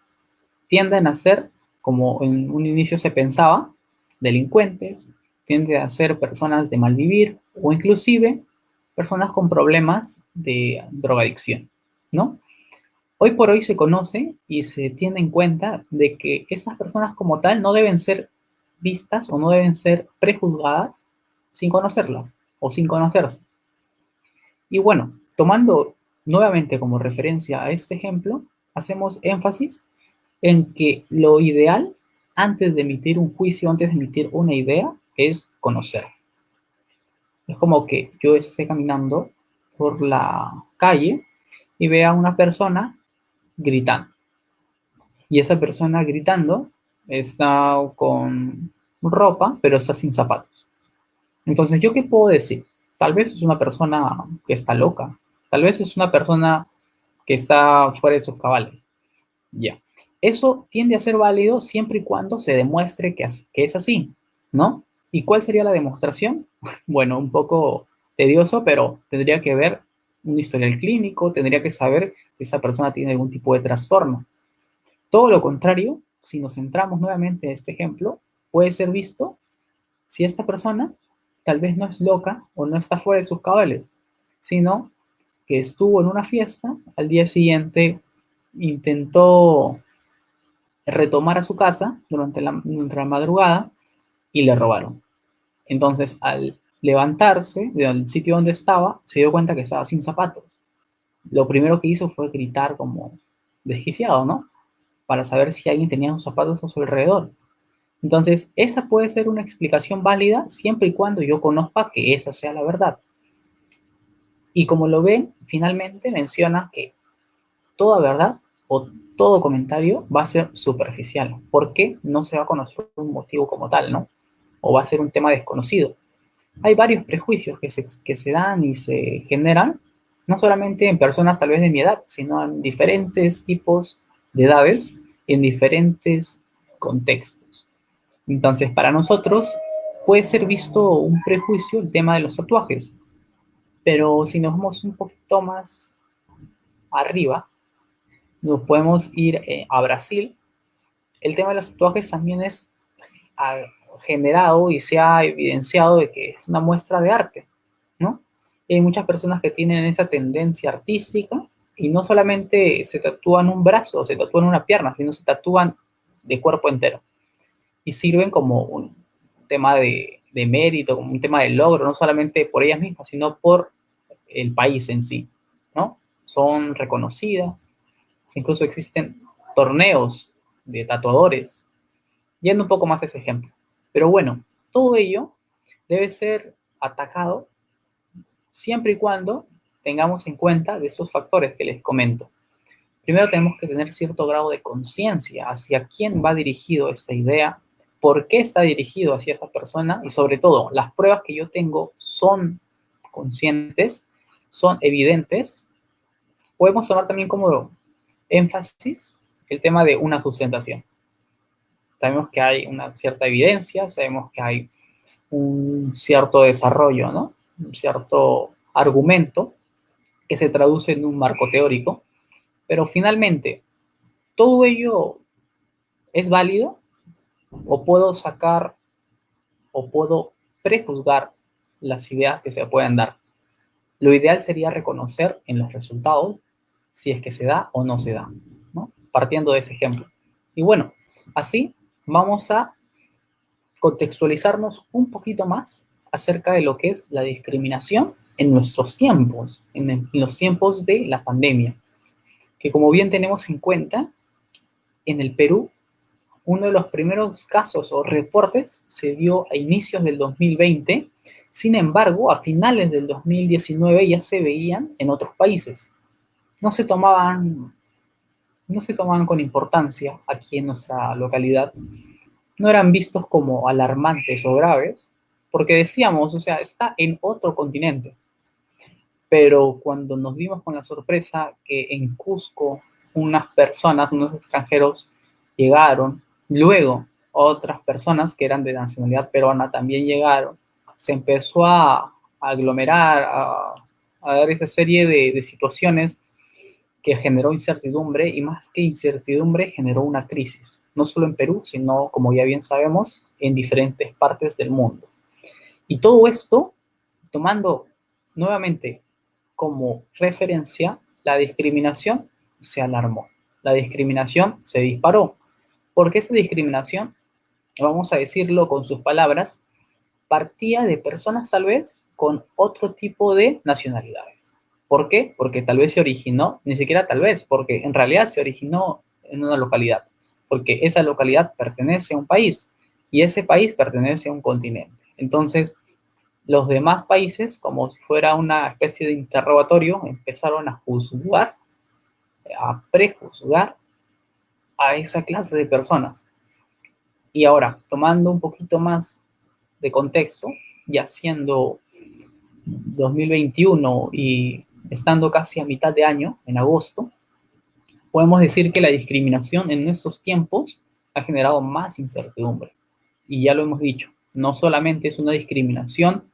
S1: tienden a ser, como en un inicio se pensaba, delincuentes, tienden a ser personas de mal vivir o inclusive personas con problemas de drogadicción, ¿no? Hoy por hoy se conoce y se tiene en cuenta de que esas personas como tal no deben ser vistas o no deben ser prejuzgadas sin conocerlas o sin conocerse. Y bueno, tomando nuevamente como referencia a este ejemplo, hacemos énfasis en que lo ideal antes de emitir un juicio, antes de emitir una idea, es conocer. Es como que yo esté caminando por la calle y vea a una persona gritando. Y esa persona gritando está con ropa, pero está sin zapatos. Entonces, ¿yo qué puedo decir? Tal vez es una persona que está loca. Tal vez es una persona que está fuera de sus cabales. Ya. Eso tiende a ser válido siempre y cuando se demuestre que es así, ¿no? ¿Y cuál sería la demostración? Bueno, un poco tedioso, pero tendría que ver un historial clínico, tendría que saber que esa persona tiene algún tipo de trastorno. Todo lo contrario, si nos centramos nuevamente en este ejemplo, puede ser visto si esta persona tal vez no es loca o no está fuera de sus cabales, sino que estuvo en una fiesta, al día siguiente intentó retomar a su casa durante la madrugada y le robaron. Entonces, al levantarse del sitio donde estaba, se dio cuenta que estaba sin zapatos. Lo primero que hizo fue gritar como desquiciado, ¿no? Para saber si alguien tenía sus zapatos a su alrededor. Entonces, esa puede ser una explicación válida siempre y cuando yo conozca que esa sea la verdad. Y como lo ven, finalmente menciona que toda verdad o todo comentario va a ser superficial, porque no se va a conocer un motivo como tal, ¿no? O va a ser un tema desconocido. Hay varios prejuicios que se dan y se generan, no solamente en personas tal vez de mi edad, sino en diferentes tipos de edades, en diferentes contextos. Entonces, para nosotros puede ser visto un prejuicio el tema de los tatuajes, pero si nos vamos un poquito más arriba, nos podemos ir a Brasil. El tema de los tatuajes también es ha generado y se ha evidenciado de que es una muestra de arte, ¿no? Y hay muchas personas que tienen esa tendencia artística y no solamente se tatúan un brazo o se tatúan una pierna, sino se tatúan de cuerpo entero y sirven como un tema de mérito, como un tema de logro, no solamente por ellas mismas, sino por el país en sí, ¿no? Son reconocidas, incluso existen torneos de tatuadores, yendo un poco más a ese ejemplo. Pero bueno, todo ello debe ser atacado siempre y cuando tengamos en cuenta de esos factores que les comento. primero tenemos que tener cierto grado de conciencia hacia quién va dirigido esta idea, por qué está dirigido hacia esa persona y sobre todo, las pruebas que yo tengo son conscientes, son evidentes. Podemos tomar también como énfasis el tema de una sustentación. Sabemos que hay una cierta evidencia, sabemos que hay un cierto desarrollo, ¿no? Un cierto argumento que se traduce en un marco teórico, pero finalmente, ¿todo ello es válido? ¿O puedo sacar o puedo prejuzgar las ideas que se pueden dar? Lo ideal sería reconocer en los resultados si es que se da o no se da, ¿no? Partiendo de ese ejemplo. Y bueno, así vamos a contextualizarnos un poquito más acerca de lo que es la discriminación en nuestros tiempos, en los tiempos de la pandemia, que como bien tenemos en cuenta, en el Perú, uno de los primeros casos o reportes se dio a inicios del 2020, sin embargo, a finales del 2019 ya se veían en otros países. No se tomaban, no se tomaban con importancia aquí en nuestra localidad, no eran vistos como alarmantes o graves, porque decíamos, o sea, está en otro continente. Pero cuando nos dimos con la sorpresa que en Cusco unas personas, unos extranjeros, llegaron, luego otras personas que eran de nacionalidad peruana también llegaron, se empezó a aglomerar, a dar esa serie de situaciones que generó incertidumbre y más que incertidumbre generó una crisis, no solo en Perú, sino, como ya bien sabemos, en diferentes partes del mundo. Y todo esto tomando nuevamente como referencia la discriminación se alarmó, la discriminación se disparó, porque esa discriminación, vamos a decirlo con sus palabras, partía de personas tal vez con otro tipo de nacionalidades. ¿Por qué? Porque tal vez se originó, ni siquiera tal vez, porque en realidad se originó en una localidad, porque esa localidad pertenece a un país y ese país pertenece a un continente. Entonces, los demás países, como si fuera una especie de interrogatorio, empezaron a juzgar, a prejuzgar a esa clase de personas. Y ahora, tomando un poquito más de contexto, ya siendo 2021 y estando casi a mitad de año, en agosto, podemos decir que la discriminación en estos tiempos ha generado más incertidumbre. Y ya lo hemos dicho, no solamente es una discriminación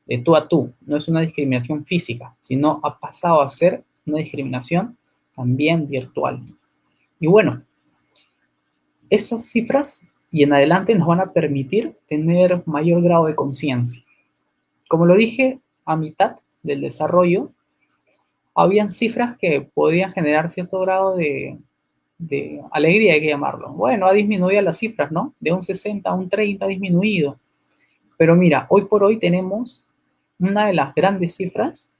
S1: de tú a tú, no es una discriminación física, sino ha pasado a ser una discriminación también virtual. Y bueno, esas cifras y en adelante nos van a permitir tener mayor grado de conciencia. Como lo dije, a mitad del desarrollo, habían cifras que podían generar cierto grado de alegría, hay que llamarlo. Bueno, ha disminuido las cifras, ¿no? De un 60 a un 30 ha disminuido. Pero mira, hoy por hoy tenemos una de las grandes cifras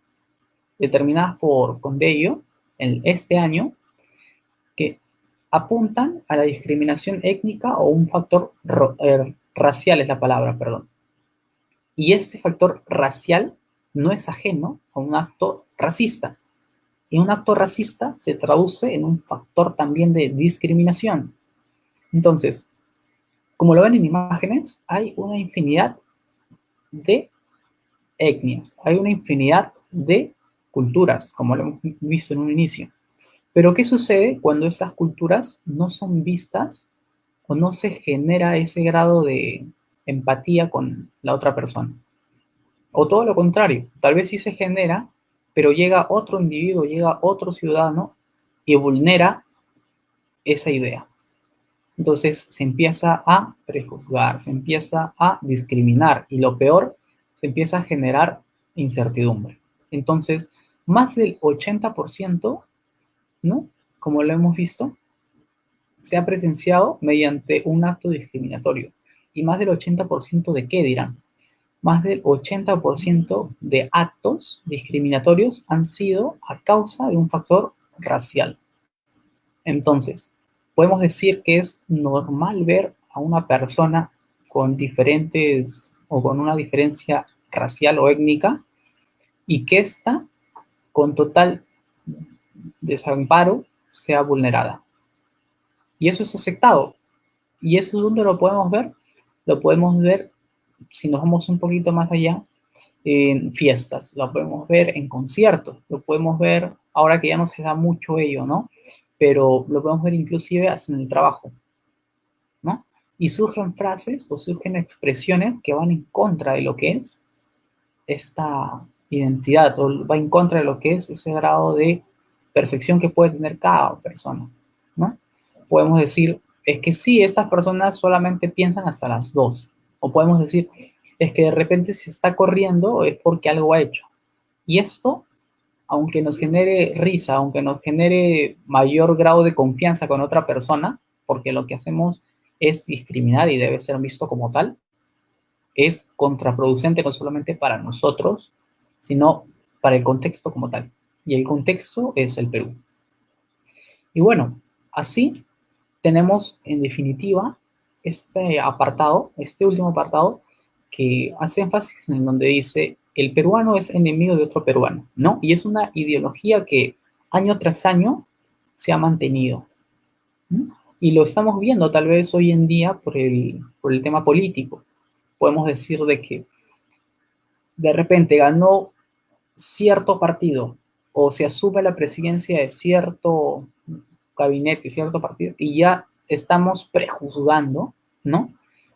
S1: determinadas por Condello en este año que apuntan a la discriminación étnica o un factor racial es la palabra, perdón. Y este factor racial no es ajeno a un acto racista. Y un acto racista se traduce en un factor también de discriminación. Entonces, como lo ven en imágenes, hay una infinidad de etnias, hay una infinidad de culturas, como lo hemos visto en un inicio. Pero ¿qué sucede cuando esas culturas no son vistas o no se genera ese grado de empatía con la otra persona? O todo lo contrario, tal vez sí se genera, pero llega otro individuo, llega otro ciudadano y vulnera esa idea. Entonces se empieza a prejuzgar, se empieza a discriminar y lo peor, se empieza a generar incertidumbre. Entonces, más del 80%, ¿no? Como lo hemos visto, se ha presenciado mediante un acto discriminatorio. Y más del 80% de qué dirán. Más del 80% de actos discriminatorios han sido a causa de un factor racial. Entonces, podemos decir que es normal ver a una persona con diferentes o con una diferencia racial o étnica y que ésta, con total desamparo, sea vulnerada. Y eso es aceptado. ¿Y eso dónde lo podemos ver? Lo podemos ver, si nos vamos un poquito más allá, en fiestas, lo podemos ver en conciertos, lo podemos ver, ahora que ya no se da mucho ello, ¿no? Pero lo podemos ver inclusive hasta en el trabajo, ¿no? Y surgen frases o surgen expresiones que van en contra de lo que es esta identidad, o va en contra de lo que es ese grado de percepción que puede tener cada persona, ¿no? Podemos decir, es que sí, estas personas solamente piensan hasta las 2, o podemos decir, es que de repente si está corriendo es porque algo ha hecho. Y esto, aunque nos genere risa, aunque nos genere mayor grado de confianza con otra persona, porque lo que hacemos es discriminar y debe ser visto como tal, es contraproducente no solamente para nosotros, sino para el contexto como tal. Y el contexto es el Perú. Y bueno, así tenemos en definitiva este apartado, este último apartado, que hace énfasis en donde dice el peruano es enemigo de otro peruano, ¿no? Y es una ideología que año tras año se ha mantenido, ¿no? Y lo estamos viendo tal vez hoy en día por el tema político. Podemos decir de que de repente ganó cierto partido o se asume la presidencia de cierto gabinete, cierto partido, y ya estamos prejuzgando, ¿no?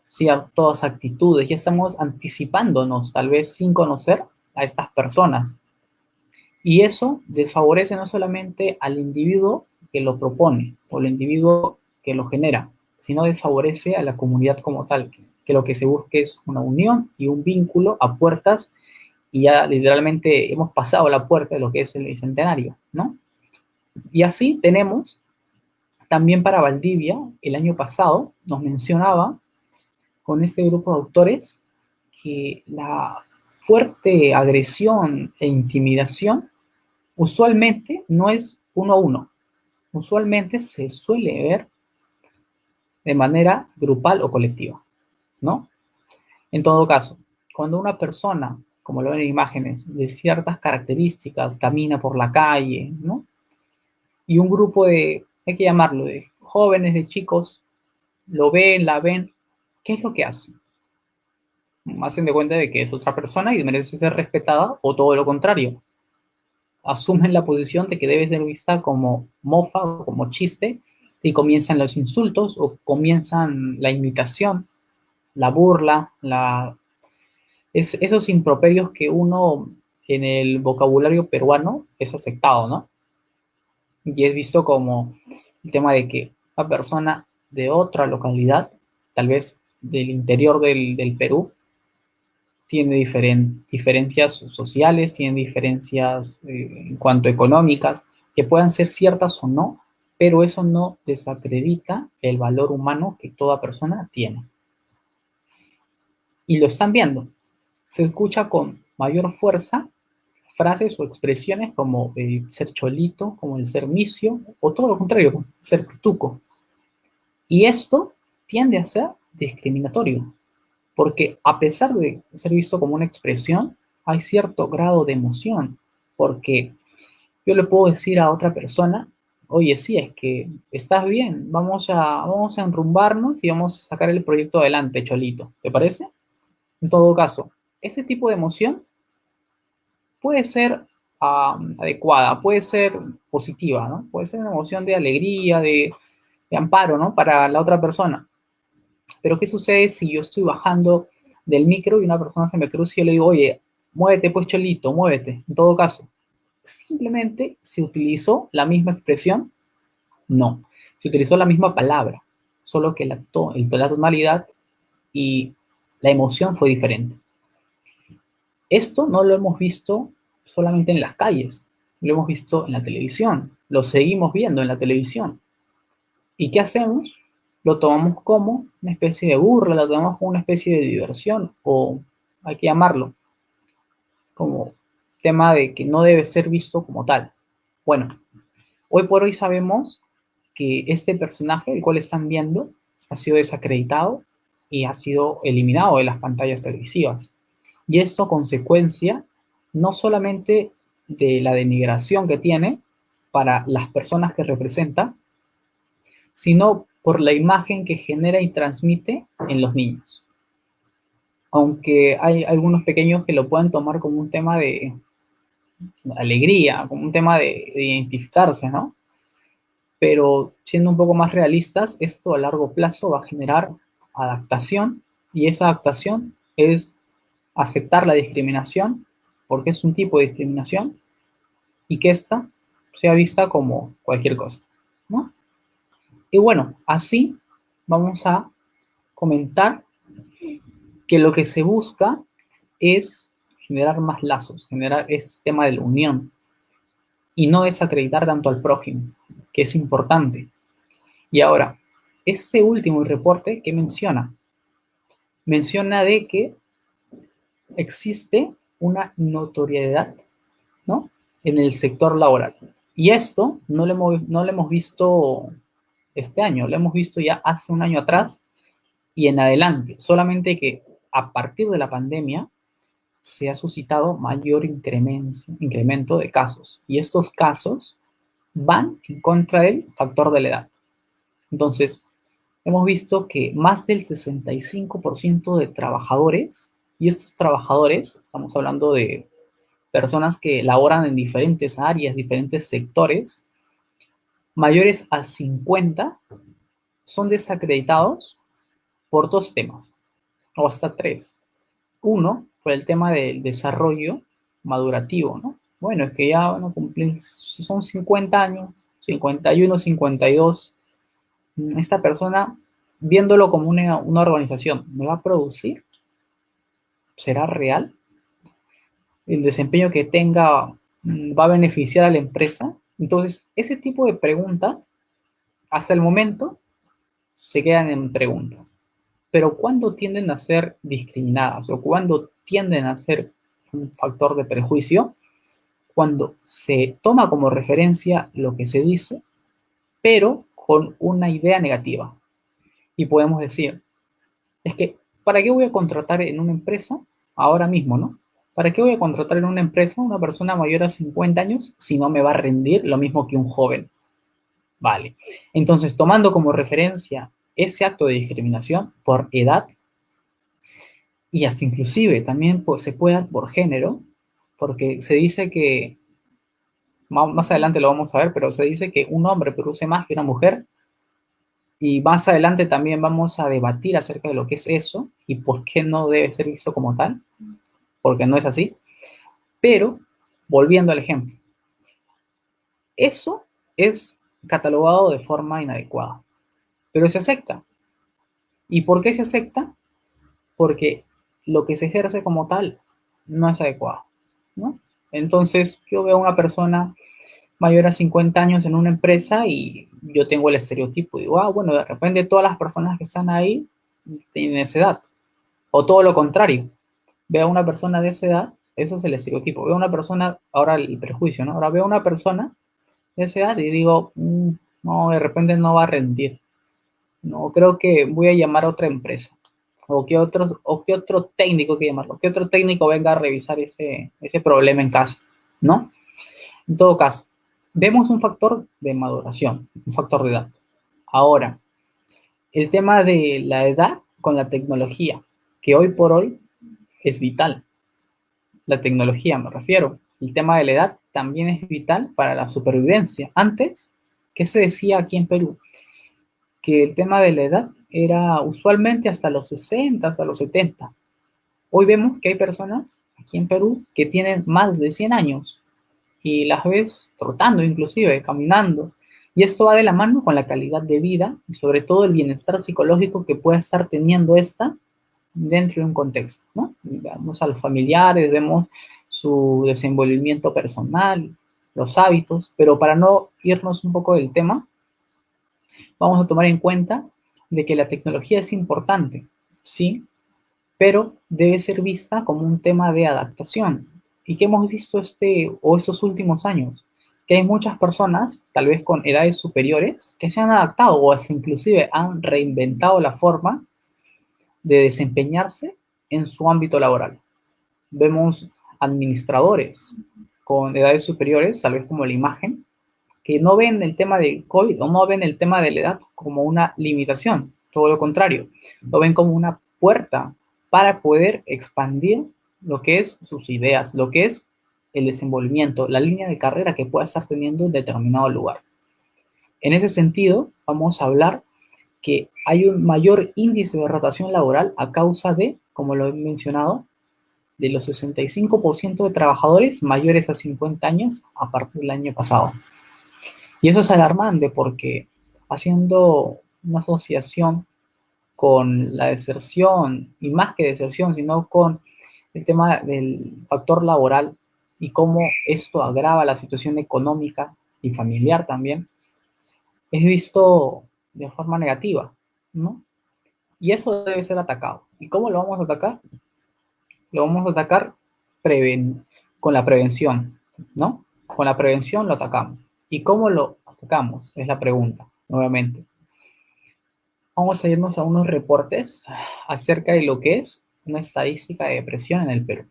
S1: Ciertas actitudes, ya estamos anticipándonos, tal vez sin conocer a estas personas. Y eso desfavorece no solamente al individuo que lo propone o el individuo que lo genera, sino desfavorece a la comunidad como tal, que lo que se busca es una unión y un vínculo a puertas y ya literalmente hemos pasado la puerta de lo que es el Bicentenario, ¿no? Y así tenemos también para Valdivia, el año pasado nos mencionaba con este grupo de autores que la fuerte agresión e intimidación usualmente no es uno a uno, usualmente se suele ver de manera grupal o colectiva, ¿no? En todo caso, cuando una persona, como lo ven en imágenes, de ciertas características, camina por la calle, ¿no? Y un grupo de, hay que llamarlo, de jóvenes, de chicos, lo ven, la ven, ¿qué es lo que hacen? Hacen de cuenta de que es otra persona y merece ser respetada, o todo lo contrario. Asumen la posición de que debe ser vista como mofa o como chiste y comienzan los insultos o comienzan la imitación, la burla, esos improperios que uno en el vocabulario peruano es aceptado, ¿no? Y es visto como el tema de que una persona de otra localidad, tal vez del interior del Perú, tiene diferencias sociales, tiene diferencias en cuanto a económicas, que puedan ser ciertas o no, pero eso no desacredita el valor humano que toda persona tiene. Y lo están viendo. Se escucha con mayor fuerza frases o expresiones como el ser cholito, como el ser misio, o todo lo contrario, ser pituco. Y esto tiende a ser discriminatorio, porque a pesar de ser visto como una expresión, hay cierto grado de emoción, porque yo le puedo decir a otra persona, oye, sí, es que estás bien, vamos a enrumbarnos y vamos a sacar el proyecto adelante, Cholito, ¿te parece? En todo caso, ese tipo de emoción puede ser adecuada, puede ser positiva, ¿no? Puede ser una emoción de alegría, de amparo, ¿no? Para la otra persona. Pero ¿qué sucede si yo estoy bajando del micro y una persona se me cruza y yo le digo, oye, muévete pues Cholito, muévete? En todo caso, simplemente se utilizó la misma expresión, no, se utilizó la misma palabra, solo que la tonalidad y la emoción fue diferente. Esto no lo hemos visto solamente en las calles, lo hemos visto en la televisión, lo seguimos viendo en la televisión. ¿Y qué hacemos? Lo tomamos como una especie de burla, lo tomamos como una especie de diversión, o hay que llamarlo como tema de que no debe ser visto como tal. Bueno, hoy por hoy sabemos que este personaje, el cual están viendo, ha sido desacreditado y ha sido eliminado de las pantallas televisivas. Y esto consecuencia no solamente de la denigración que tiene, para las personas que representa, sino por la imagen que genera y transmite en los niños. Aunque hay algunos pequeños que lo pueden tomar como un tema de alegría, como un tema de identificarse, ¿no? Pero siendo un poco más realistas, esto a largo plazo va a generar adaptación, y esa adaptación es aceptar la discriminación, porque es un tipo de discriminación, y que ésta sea vista como cualquier cosa, ¿no? Y bueno, así vamos a comentar que lo que se busca es generar más lazos, generar ese tema de la unión, y no desacreditar tanto al prójimo, que es importante. Y ahora, este último reporte que menciona de que existe una notoriedad, ¿no?, en el sector laboral. Y esto no lo hemos visto este año, lo hemos visto ya hace un año atrás y en adelante, solamente que a partir de la pandemia se ha suscitado mayor incremento de casos, y estos casos van en contra del factor de la edad. Entonces, hemos visto que más del 65% de trabajadores, y estos trabajadores, estamos hablando de personas que laboran en diferentes áreas, diferentes sectores, mayores a 50, son desacreditados por dos temas, o hasta tres. Uno, por el tema del desarrollo madurativo, ¿no? Bueno, es que ya van a cumplir, si son 50 años, 51, 52, esta persona, viéndolo como una organización, ¿me va a producir? ¿Será real? ¿El desempeño que tenga va a beneficiar a la empresa? Entonces, ese tipo de preguntas, hasta el momento, se quedan en preguntas. Pero ¿cuándo tienden a ser discriminadas o cuándo tienden a ser un factor de prejuicio? Cuando se toma como referencia lo que se dice, pero con una idea negativa. Y podemos decir, es que, ¿para qué voy a contratar en una empresa ahora mismo, no? ¿Para qué voy a contratar en una empresa una persona mayor a 50 años si no me va a rendir lo mismo que un joven? Vale. Entonces, tomando como referencia ese acto de discriminación por edad, y hasta inclusive también pues, se puede dar por género, porque se dice que, más adelante lo vamos a ver, pero se dice que un hombre produce más que una mujer, y más adelante también vamos a debatir acerca de lo que es eso y por qué no debe ser visto como tal, porque no es así. Pero, volviendo al ejemplo, eso es catalogado de forma inadecuada, pero se acepta. ¿Y por qué se acepta? Porque lo que se ejerce como tal no es adecuado, ¿no? Entonces, yo veo a una persona mayor a 50 años en una empresa y yo tengo el estereotipo y digo, ah, bueno, de repente todas las personas que están ahí tienen esa edad. O todo lo contrario, veo a una persona de esa edad, eso es el estereotipo. Veo a una persona, ahora el prejuicio, ¿no? Ahora veo a una persona de esa edad y digo, no, de repente no va a rendir. No, creo que voy a llamar a otra empresa. O qué otro técnico que llamarlo, que otro técnico venga a revisar ese problema en casa, ¿no? En todo caso, vemos un factor de maduración, un factor de edad. Ahora, el tema de la edad con la tecnología, que hoy por hoy es vital. La tecnología, me refiero. El tema de la edad también es vital para la supervivencia. Antes, ¿qué se decía aquí en Perú? Que el tema de la edad era usualmente hasta los 60, hasta los 70. Hoy vemos que hay personas aquí en Perú que tienen más de 100 años y las ves trotando, inclusive caminando. Y esto va de la mano con la calidad de vida y sobre todo el bienestar psicológico que puede estar teniendo esta dentro de un contexto, ¿no? Vemos a los familiares, vemos su desenvolvimiento personal, los hábitos, pero para no irnos un poco del tema, vamos a tomar en cuenta de que la tecnología es importante, sí, pero debe ser vista como un tema de adaptación. ¿Y qué hemos visto estos últimos años? Que hay muchas personas, tal vez con edades superiores, que se han adaptado o hasta inclusive han reinventado la forma de desempeñarse en su ámbito laboral. Vemos administradores con edades superiores, tal vez como la imagen, que no ven el tema del COVID o no ven el tema de la edad como una limitación, todo lo contrario, lo ven como una puerta para poder expandir lo que es sus ideas, lo que es el desenvolvimiento, la línea de carrera que pueda estar teniendo en determinado lugar. En ese sentido, vamos a hablar que hay un mayor índice de rotación laboral a causa de, como lo he mencionado, de los 65% de trabajadores mayores a 50 años a partir del año pasado. Y eso es alarmante porque haciendo una asociación con la deserción, y más que deserción, sino con el tema del factor laboral y cómo esto agrava la situación económica y familiar también, es visto de forma negativa, ¿no? Y eso debe ser atacado. ¿Y cómo lo vamos a atacar? Lo vamos a atacar con la prevención, ¿no? Con la prevención lo atacamos. ¿Y cómo lo atacamos? Es la pregunta, nuevamente. Vamos a irnos a unos reportes acerca de lo que es una estadística de depresión en el Perú.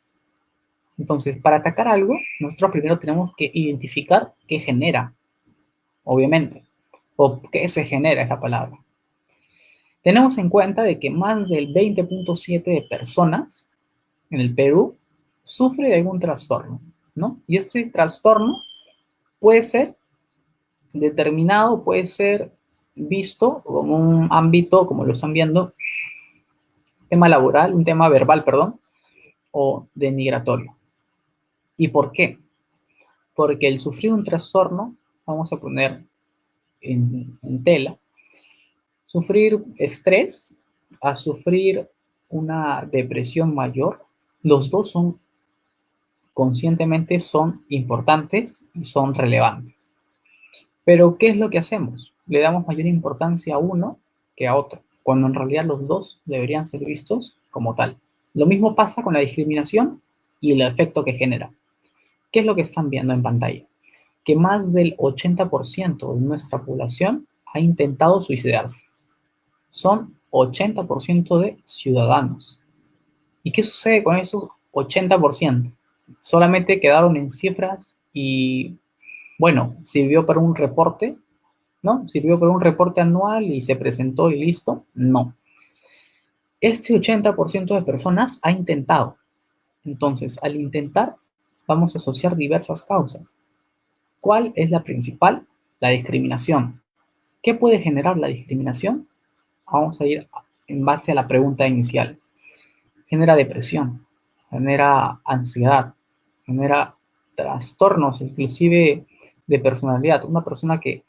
S1: Entonces, para atacar algo, nosotros primero tenemos que identificar qué genera, obviamente, o qué se genera es la palabra. Tenemos en cuenta de que más del 20.7 de personas en el Perú sufre de algún trastorno, ¿no? Y este trastorno puede ser determinado, puede ser visto como un ámbito, como lo están viendo, tema laboral, un tema verbal, perdón, o denigratorio. ¿Y por qué? Porque el sufrir un trastorno, vamos a poner en tela, sufrir estrés a sufrir una depresión mayor, los dos son conscientemente son importantes y son relevantes. Pero ¿qué es lo que hacemos? Le damos mayor importancia a uno que a otro, cuando en realidad los dos deberían ser vistos como tal. Lo mismo pasa con la discriminación y el efecto que genera. ¿Qué es lo que están viendo en pantalla? Que más del 80% de nuestra población ha intentado suicidarse. Son 80% de ciudadanos. ¿Y qué sucede con esos 80%? Solamente quedaron en cifras y, bueno, sirvió para un reporte, ¿no? Sirvió para un reporte anual y se presentó y listo. No. Este 80% de personas ha intentado. Entonces, al intentar, vamos a asociar diversas causas. ¿Cuál es la principal? La discriminación. ¿Qué puede generar la discriminación? Vamos a ir en base a la pregunta inicial. Genera depresión, genera ansiedad, genera trastornos, inclusive de personalidad. Una persona que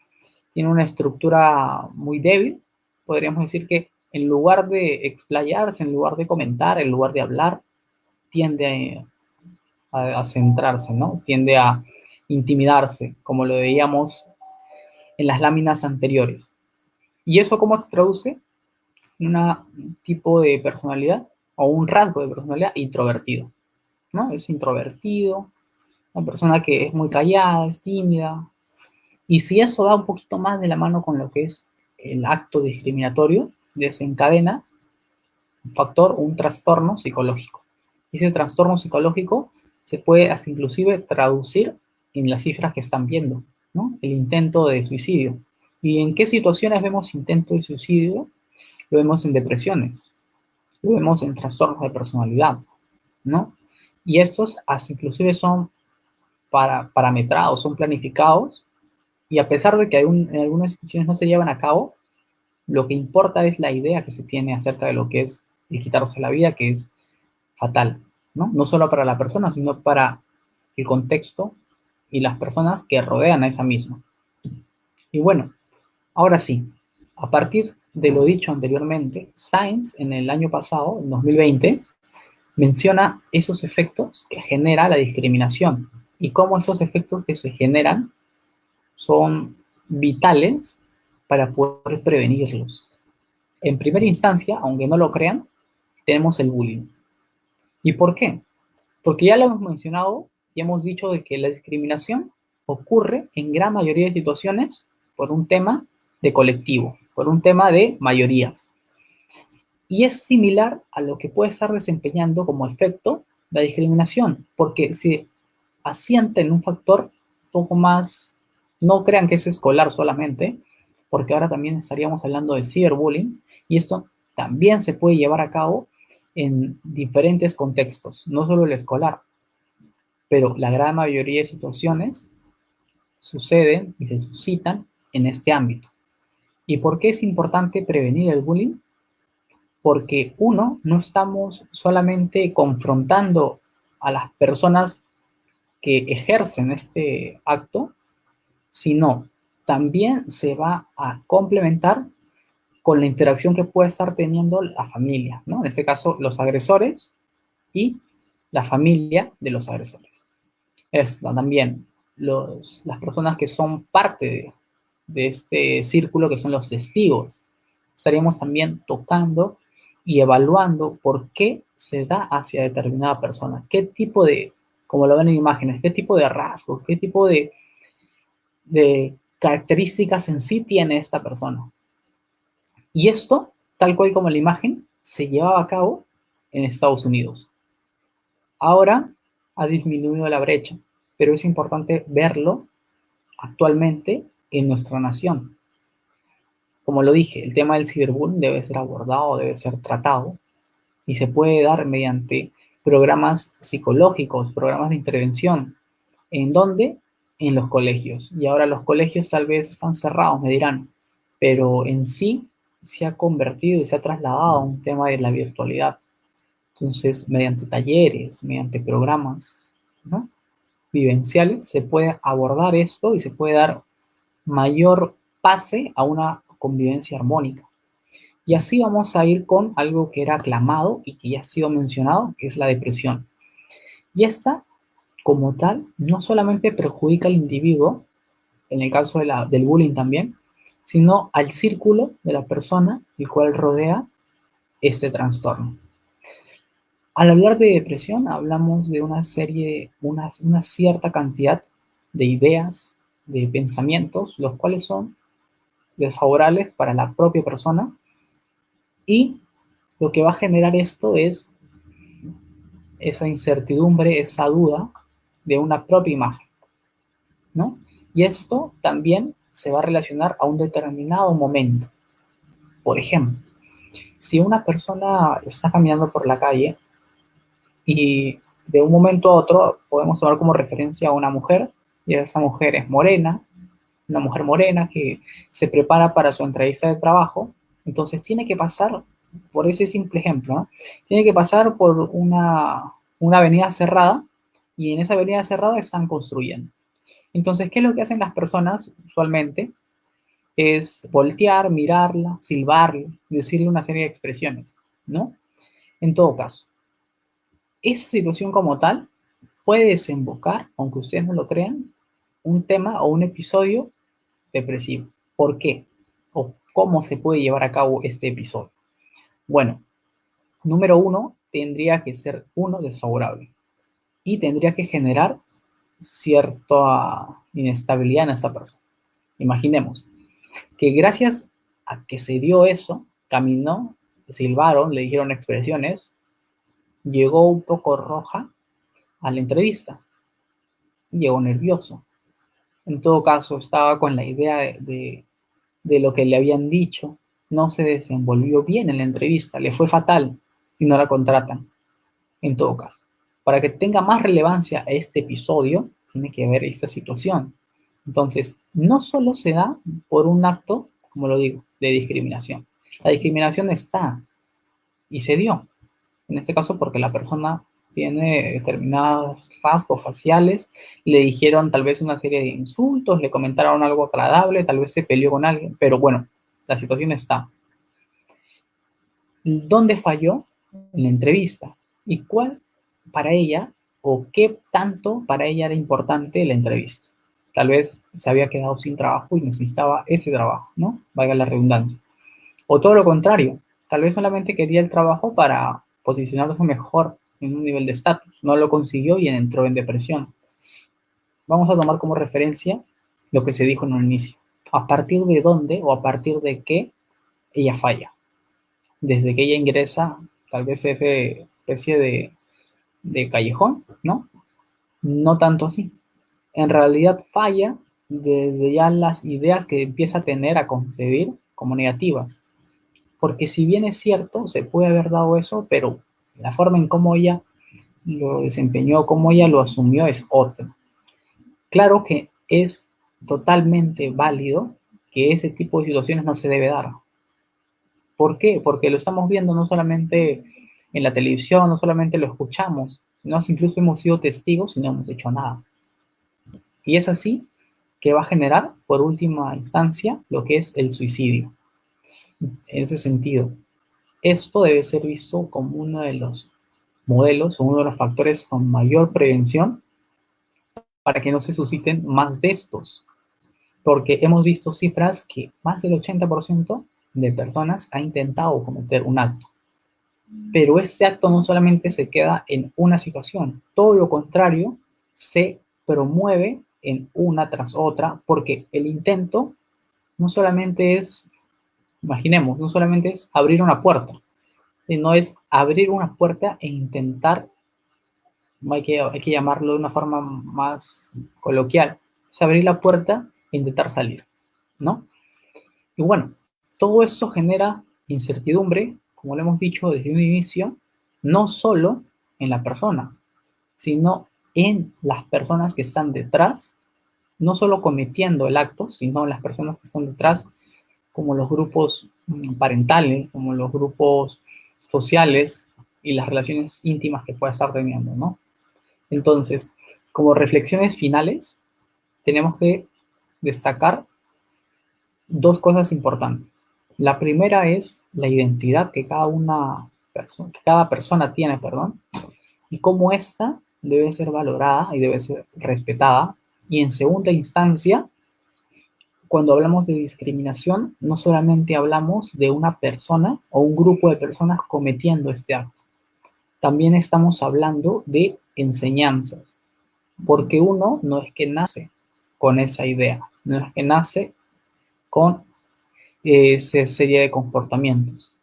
S1: tiene una estructura muy débil, podríamos decir que en lugar de explayarse, en lugar de comentar, en lugar de hablar, tiende a centrarse, ¿no? Tiende a intimidarse, como lo veíamos en las láminas anteriores. ¿Y eso cómo se traduce? En un tipo de personalidad o un rasgo de personalidad introvertido, ¿no? Es introvertido, una persona que es muy callada, es tímida. Y si eso va un poquito más de la mano con lo que es el acto discriminatorio, desencadena un factor o un trastorno psicológico. Y ese trastorno psicológico se puede hasta inclusive traducir en las cifras que están viendo, ¿no? El intento de suicidio. ¿Y en qué situaciones vemos intento de suicidio? Lo vemos en depresiones, lo vemos en trastornos de personalidad, ¿no? Y estos hasta inclusive son parametrados, son planificados, y a pesar de que en algunas instituciones no se llevan a cabo, lo que importa es la idea que se tiene acerca de lo que es el quitarse la vida, que es fatal, ¿no? No solo para la persona, sino para el contexto y las personas que rodean a esa misma. Y bueno, ahora sí, a partir de lo dicho anteriormente, Science en el año pasado, en 2020, menciona esos efectos que genera la discriminación y cómo esos efectos que se generan son vitales para poder prevenirlos. En primera instancia, aunque no lo crean, tenemos el bullying. ¿Y por qué? Porque ya lo hemos mencionado y hemos dicho de que la discriminación ocurre en gran mayoría de situaciones por un tema de colectivo, por un tema de mayorías. Y es similar a lo que puede estar desempeñando como efecto la discriminación, porque se asienta en un factor un poco más No crean que es escolar solamente, porque ahora también estaríamos hablando de ciberbullying y esto también se puede llevar a cabo en diferentes contextos, no solo el escolar, pero la gran mayoría de situaciones suceden y se suscitan en este ámbito. ¿Y por qué es importante prevenir el bullying? Porque uno, no estamos solamente confrontando a las personas que ejercen este acto, sino también se va a complementar con la interacción que puede estar teniendo la familia, ¿no? En este caso, los agresores y la familia de los agresores. Esto también, las personas que son parte de este círculo, que son los testigos, estaríamos también tocando y evaluando por qué se da hacia determinada persona, qué tipo de, como lo ven en imágenes, qué tipo de rasgos, qué tipo de características en sí tiene esta persona. Y esto, tal cual como la imagen, se llevaba a cabo en Estados Unidos. Ahora ha disminuido la brecha, pero es importante verlo actualmente en nuestra nación. Como lo dije, el tema del ciberbullying debe ser abordado, debe ser tratado y se puede dar mediante programas psicológicos, programas de intervención. ¿En dónde? En los colegios. Y ahora los colegios tal vez están cerrados, me dirán, pero en sí se ha convertido y se ha trasladado a un tema de la virtualidad. Entonces, mediante talleres, mediante programas, ¿no?, vivenciales, se puede abordar esto y se puede dar mayor pase a una convivencia armónica. Y así vamos a ir con algo que era aclamado y que ya ha sido mencionado, que es la depresión. Y esta, como tal, no solamente perjudica al individuo, en el caso del bullying también, sino al círculo de la persona el cual rodea este trastorno. Al hablar de depresión, hablamos de una serie, una cierta cantidad de ideas, de pensamientos, los cuales son desfavorables para la propia persona y lo que va a generar esto es esa incertidumbre, esa duda de una propia imagen, ¿no? Y esto también se va a relacionar a un determinado momento. Por ejemplo, si una persona está caminando por la calle y de un momento a otro podemos tomar como referencia a una mujer, y esa mujer es morena, una mujer morena que se prepara para su entrevista de trabajo, entonces tiene que pasar por ese simple ejemplo, ¿no? Tiene que pasar por una avenida cerrada y en esa avenida cerrada están construyendo. Entonces, ¿qué es lo que hacen las personas usualmente? Es voltear, mirarla, silbarle, decirle una serie de expresiones, ¿no? En todo caso, esa situación como tal puede desembocar, aunque ustedes no lo crean, un tema o un episodio depresivo. ¿Por qué? ¿O cómo se puede llevar a cabo este episodio? Bueno, número uno, tendría que ser uno desfavorable y tendría que generar cierta inestabilidad en esta persona. Imaginemos que gracias a que se dio eso, caminó, silbaron, le dijeron expresiones, llegó un poco roja a la entrevista, llegó nervioso. En todo caso, estaba con la idea de lo que le habían dicho, no se desenvolvió bien en la entrevista, le fue fatal y no la contratan. En todo caso, para que tenga más relevancia a este episodio, tiene que ver esta situación. Entonces, no solo se da por un acto, como lo digo, de discriminación. La discriminación está y se dio, en este caso porque la persona tiene determinados rasgos faciales, le dijeron tal vez una serie de insultos, le comentaron algo agradable, tal vez se peleó con alguien, pero bueno, la situación está. ¿Dónde falló? En la entrevista. ¿Y cuál para ella o qué tanto para ella era importante la entrevista? Tal vez se había quedado sin trabajo y necesitaba ese trabajo, ¿no? Valga la redundancia. O todo lo contrario, tal vez solamente quería el trabajo para posicionarse mejor en un nivel de estatus. No lo consiguió y entró en depresión. Vamos a tomar como referencia lo que se dijo en un inicio. ¿A partir de dónde o a partir de qué ella falla? Desde que ella ingresa, tal vez esa especie de callejón, ¿no? No tanto así. En realidad falla desde ya las ideas que empieza a tener, a concebir como negativas. Porque si bien es cierto, se puede haber dado eso, pero la forma en cómo ella lo desempeñó, cómo ella lo asumió es otra. Claro que es totalmente válido que ese tipo de situaciones no se debe dar. ¿Por qué? Porque lo estamos viendo no solamente en la televisión, no solamente lo escuchamos, sino incluso hemos sido testigos y no hemos hecho nada. Y es así que va a generar, por última instancia, lo que es el suicidio. En ese sentido, esto debe ser visto como uno de los modelos o uno de los factores con mayor prevención para que no se susciten más de estos. Porque hemos visto cifras que más del 80% de personas ha intentado cometer un acto. Pero este acto no solamente se queda en una situación, todo lo contrario, se promueve en una tras otra, porque el intento no solamente es, imaginemos, no solamente es abrir una puerta, sino es abrir una puerta e intentar, hay que llamarlo de una forma más coloquial, es abrir la puerta e intentar salir, ¿no? Y bueno, todo eso genera incertidumbre, como lo hemos dicho desde un inicio, no solo en la persona, sino en las personas que están detrás, no solo cometiendo el acto, sino en las personas que están detrás, como los grupos parentales, como los grupos sociales y las relaciones íntimas que pueda estar teniendo, ¿no? Entonces, como reflexiones finales, tenemos que destacar dos cosas importantes. La primera es la identidad que cada persona tiene, perdón, y cómo ésta debe ser valorada y debe ser respetada. Y en segunda instancia, cuando hablamos de discriminación, no solamente hablamos de una persona o un grupo de personas cometiendo este acto, también estamos hablando de enseñanzas, porque uno no es que nace con esa idea, no es que nace con esa serie de comportamientos.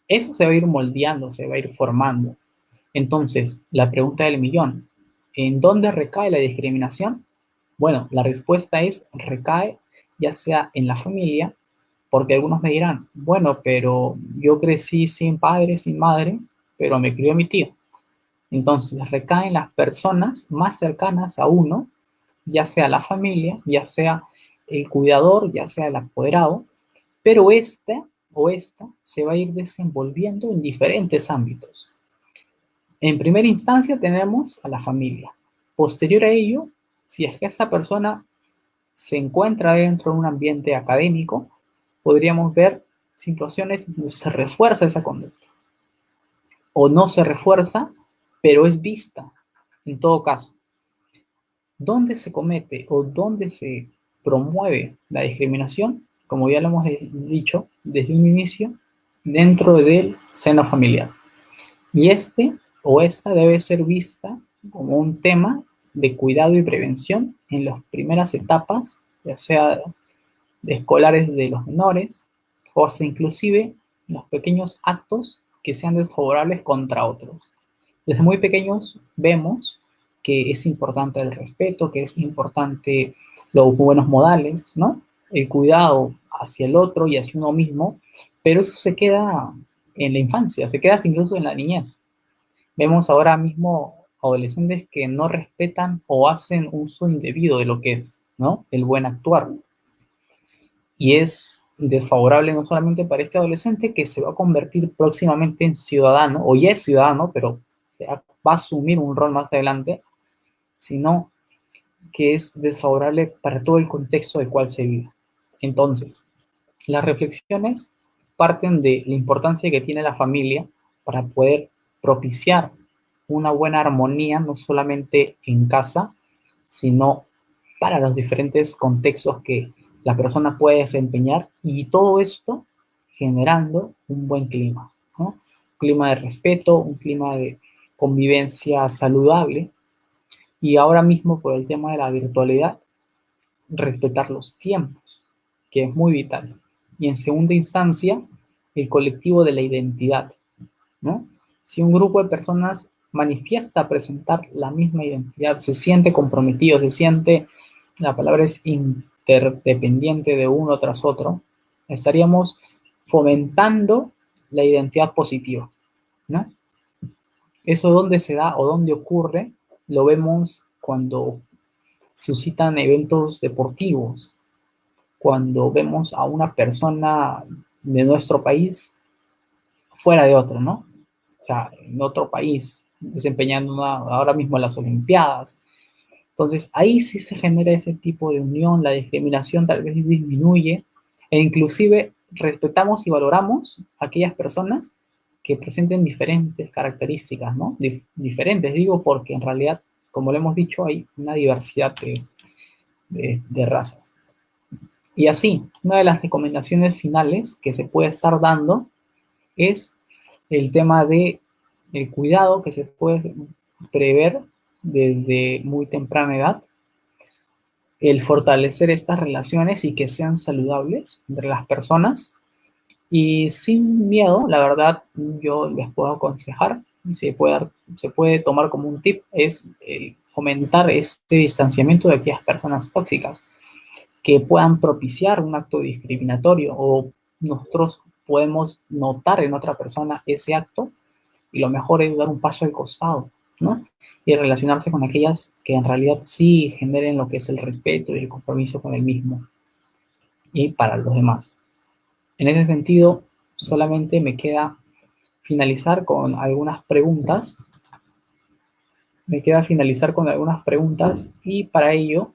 S1: Eso se va a ir moldeando, se va a ir formando. Entonces, la pregunta del millón, ¿en dónde recae la discriminación? Bueno, la respuesta es recae ya sea en la familia, porque algunos me dirán, bueno, pero yo crecí sin padre, sin madre, pero me crió mi tío. Entonces, recae en las personas más cercanas a uno, ya sea la familia, ya sea el cuidador, ya sea el apoderado, pero este o esta se va a ir desenvolviendo en diferentes ámbitos. En primera instancia tenemos a la familia. Posterior a ello, si es que esta persona se encuentra dentro de un ambiente académico, podríamos ver situaciones donde se refuerza esa conducta o no se refuerza, pero es vista en todo caso. ¿Dónde se comete o dónde se promueve la discriminación? Como ya lo hemos dicho desde un inicio, dentro del seno familiar. Y este o esta debe ser vista como un tema de cuidado y prevención en las primeras etapas, ya sea de escolares de los menores o hasta inclusive los pequeños actos que sean desfavorables contra otros. Desde muy pequeños vemos que es importante el respeto, que es importante los buenos modales, ¿no? El cuidado hacia el otro y hacia uno mismo, pero eso se queda en la infancia, se queda incluso en la niñez. Vemos ahora mismo adolescentes que no respetan o hacen uso indebido de lo que es, ¿no? El buen actuar. Y es desfavorable no solamente para este adolescente que se va a convertir próximamente en ciudadano, o ya es ciudadano, pero va a asumir un rol más adelante, sino que es desfavorable para todo el contexto del cual se vive. Entonces, las reflexiones parten de la importancia que tiene la familia para poder propiciar una buena armonía, no solamente en casa, sino para los diferentes contextos que la persona puede desempeñar y todo esto generando un buen clima, ¿no? Un clima de respeto, un clima de convivencia saludable y ahora mismo por el tema de la virtualidad, respetar los tiempos, que es muy vital. Y en segunda instancia, el colectivo de la identidad, ¿no? Si un grupo de personas manifiesta presentar la misma identidad, se siente comprometido, se siente la palabra es interdependiente de uno tras otro, estaríamos fomentando la identidad positiva, ¿no? Eso dónde se da o dónde ocurre, lo vemos cuando suscitan eventos deportivos, cuando vemos a una persona de nuestro país fuera de otro, ¿no? O sea, en otro país, desempeñando ahora mismo las Olimpiadas. Entonces, ahí sí se genera ese tipo de unión, la discriminación tal vez disminuye, e inclusive respetamos y valoramos a aquellas personas que presenten diferentes características, ¿no? Diferentes, digo, porque en realidad, como lo hemos dicho, hay una diversidad de razas. Y así, una de las recomendaciones finales que se puede estar dando es el tema de el cuidado que se puede prever desde muy temprana edad, el fortalecer estas relaciones y que sean saludables entre las personas. Y sin miedo, la verdad, yo les puedo aconsejar, se puede tomar como un tip, es fomentar este distanciamiento de aquellas personas tóxicas que puedan propiciar un acto discriminatorio o nosotros podemos notar en otra persona ese acto y lo mejor es dar un paso al costado, ¿no? Y relacionarse con aquellas que en realidad sí generen lo que es el respeto y el compromiso con el mismo y para los demás. En ese sentido, solamente me queda finalizar con algunas preguntas. Me queda finalizar con algunas preguntas y para ello,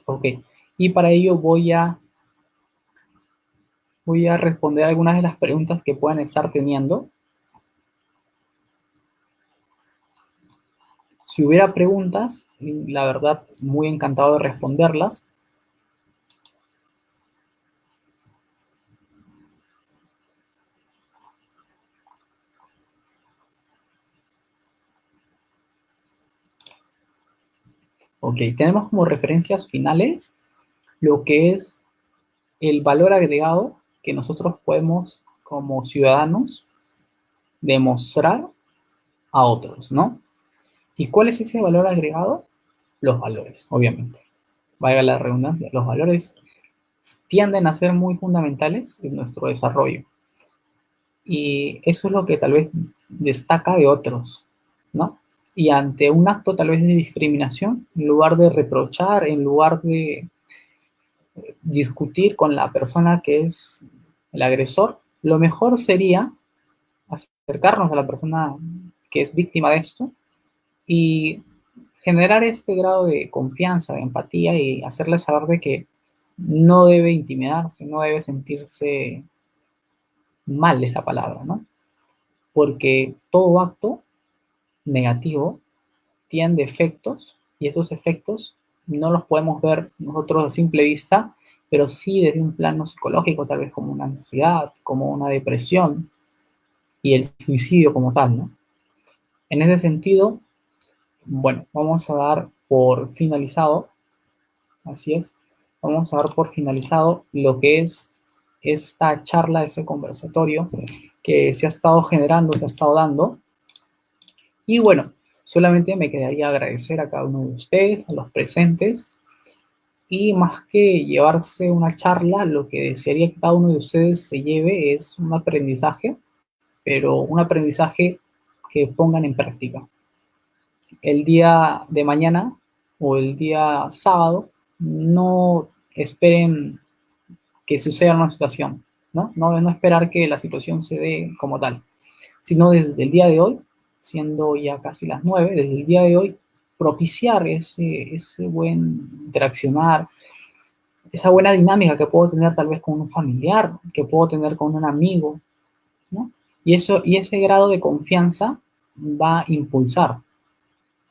S1: ok, y para ello voy a responder algunas de las preguntas que puedan estar teniendo. Si hubiera preguntas, la verdad, muy encantado de responderlas. Ok, tenemos como referencias finales lo que es el valor agregado que nosotros podemos como ciudadanos demostrar a otros, ¿no? ¿Y cuál es ese valor agregado? Los valores, obviamente. Valga la redundancia, los valores tienden a ser muy fundamentales en nuestro desarrollo. Y eso es lo que tal vez destaca de otros, ¿no? Y ante un acto tal vez de discriminación, en lugar de reprochar, en lugar de discutir con la persona que es el agresor, lo mejor sería acercarnos a la persona que es víctima de esto y generar este grado de confianza, de empatía y hacerle saber de que no debe intimidarse, no debe sentirse mal, es la palabra, ¿no? Porque todo acto negativo tiene efectos y esos efectos no los podemos ver nosotros a simple vista, pero sí desde un plano psicológico, tal vez como una ansiedad, como una depresión y el suicidio como tal, ¿no? En ese sentido, bueno, vamos a dar por finalizado, así es, vamos a dar por finalizado lo que es esta charla, este conversatorio que se ha estado generando, se ha estado dando. Y bueno, solamente me quedaría agradecer a cada uno de ustedes, a los presentes, y más que llevarse una charla, lo que desearía que cada uno de ustedes se lleve es un aprendizaje, pero un aprendizaje que pongan en práctica. El día de mañana o el día sábado, no esperen que suceda una situación, ¿no? No esperar que la situación se dé como tal, sino desde el día de hoy, siendo ya casi las 9, desde el día de hoy, propiciar ese buen interaccionar, esa buena dinámica que puedo tener tal vez con un familiar, que puedo tener con un amigo, ¿no? Y ese grado de confianza va a impulsar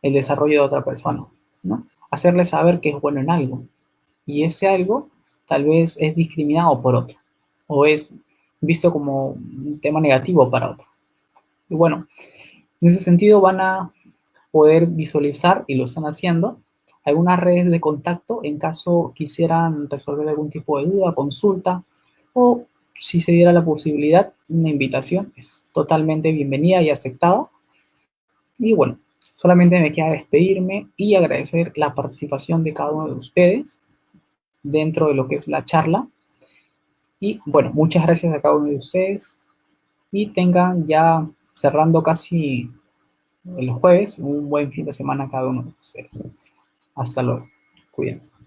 S1: el desarrollo de otra persona, ¿no? Hacerle saber que es bueno en algo. Y ese algo tal vez es discriminado por otro, o es visto como un tema negativo para otro. Y bueno, en ese sentido van a poder visualizar, y lo están haciendo, algunas redes de contacto en caso quisieran resolver algún tipo de duda, consulta, o si se diera la posibilidad, una invitación es totalmente bienvenida y aceptada. Y bueno, Solamente me queda despedirme y agradecer la participación de cada uno de ustedes dentro de lo que es la charla. Y bueno, muchas gracias a cada uno de ustedes y tengan ya cerrando casi el jueves un buen fin de semana cada uno de ustedes. Hasta luego. Cuídense.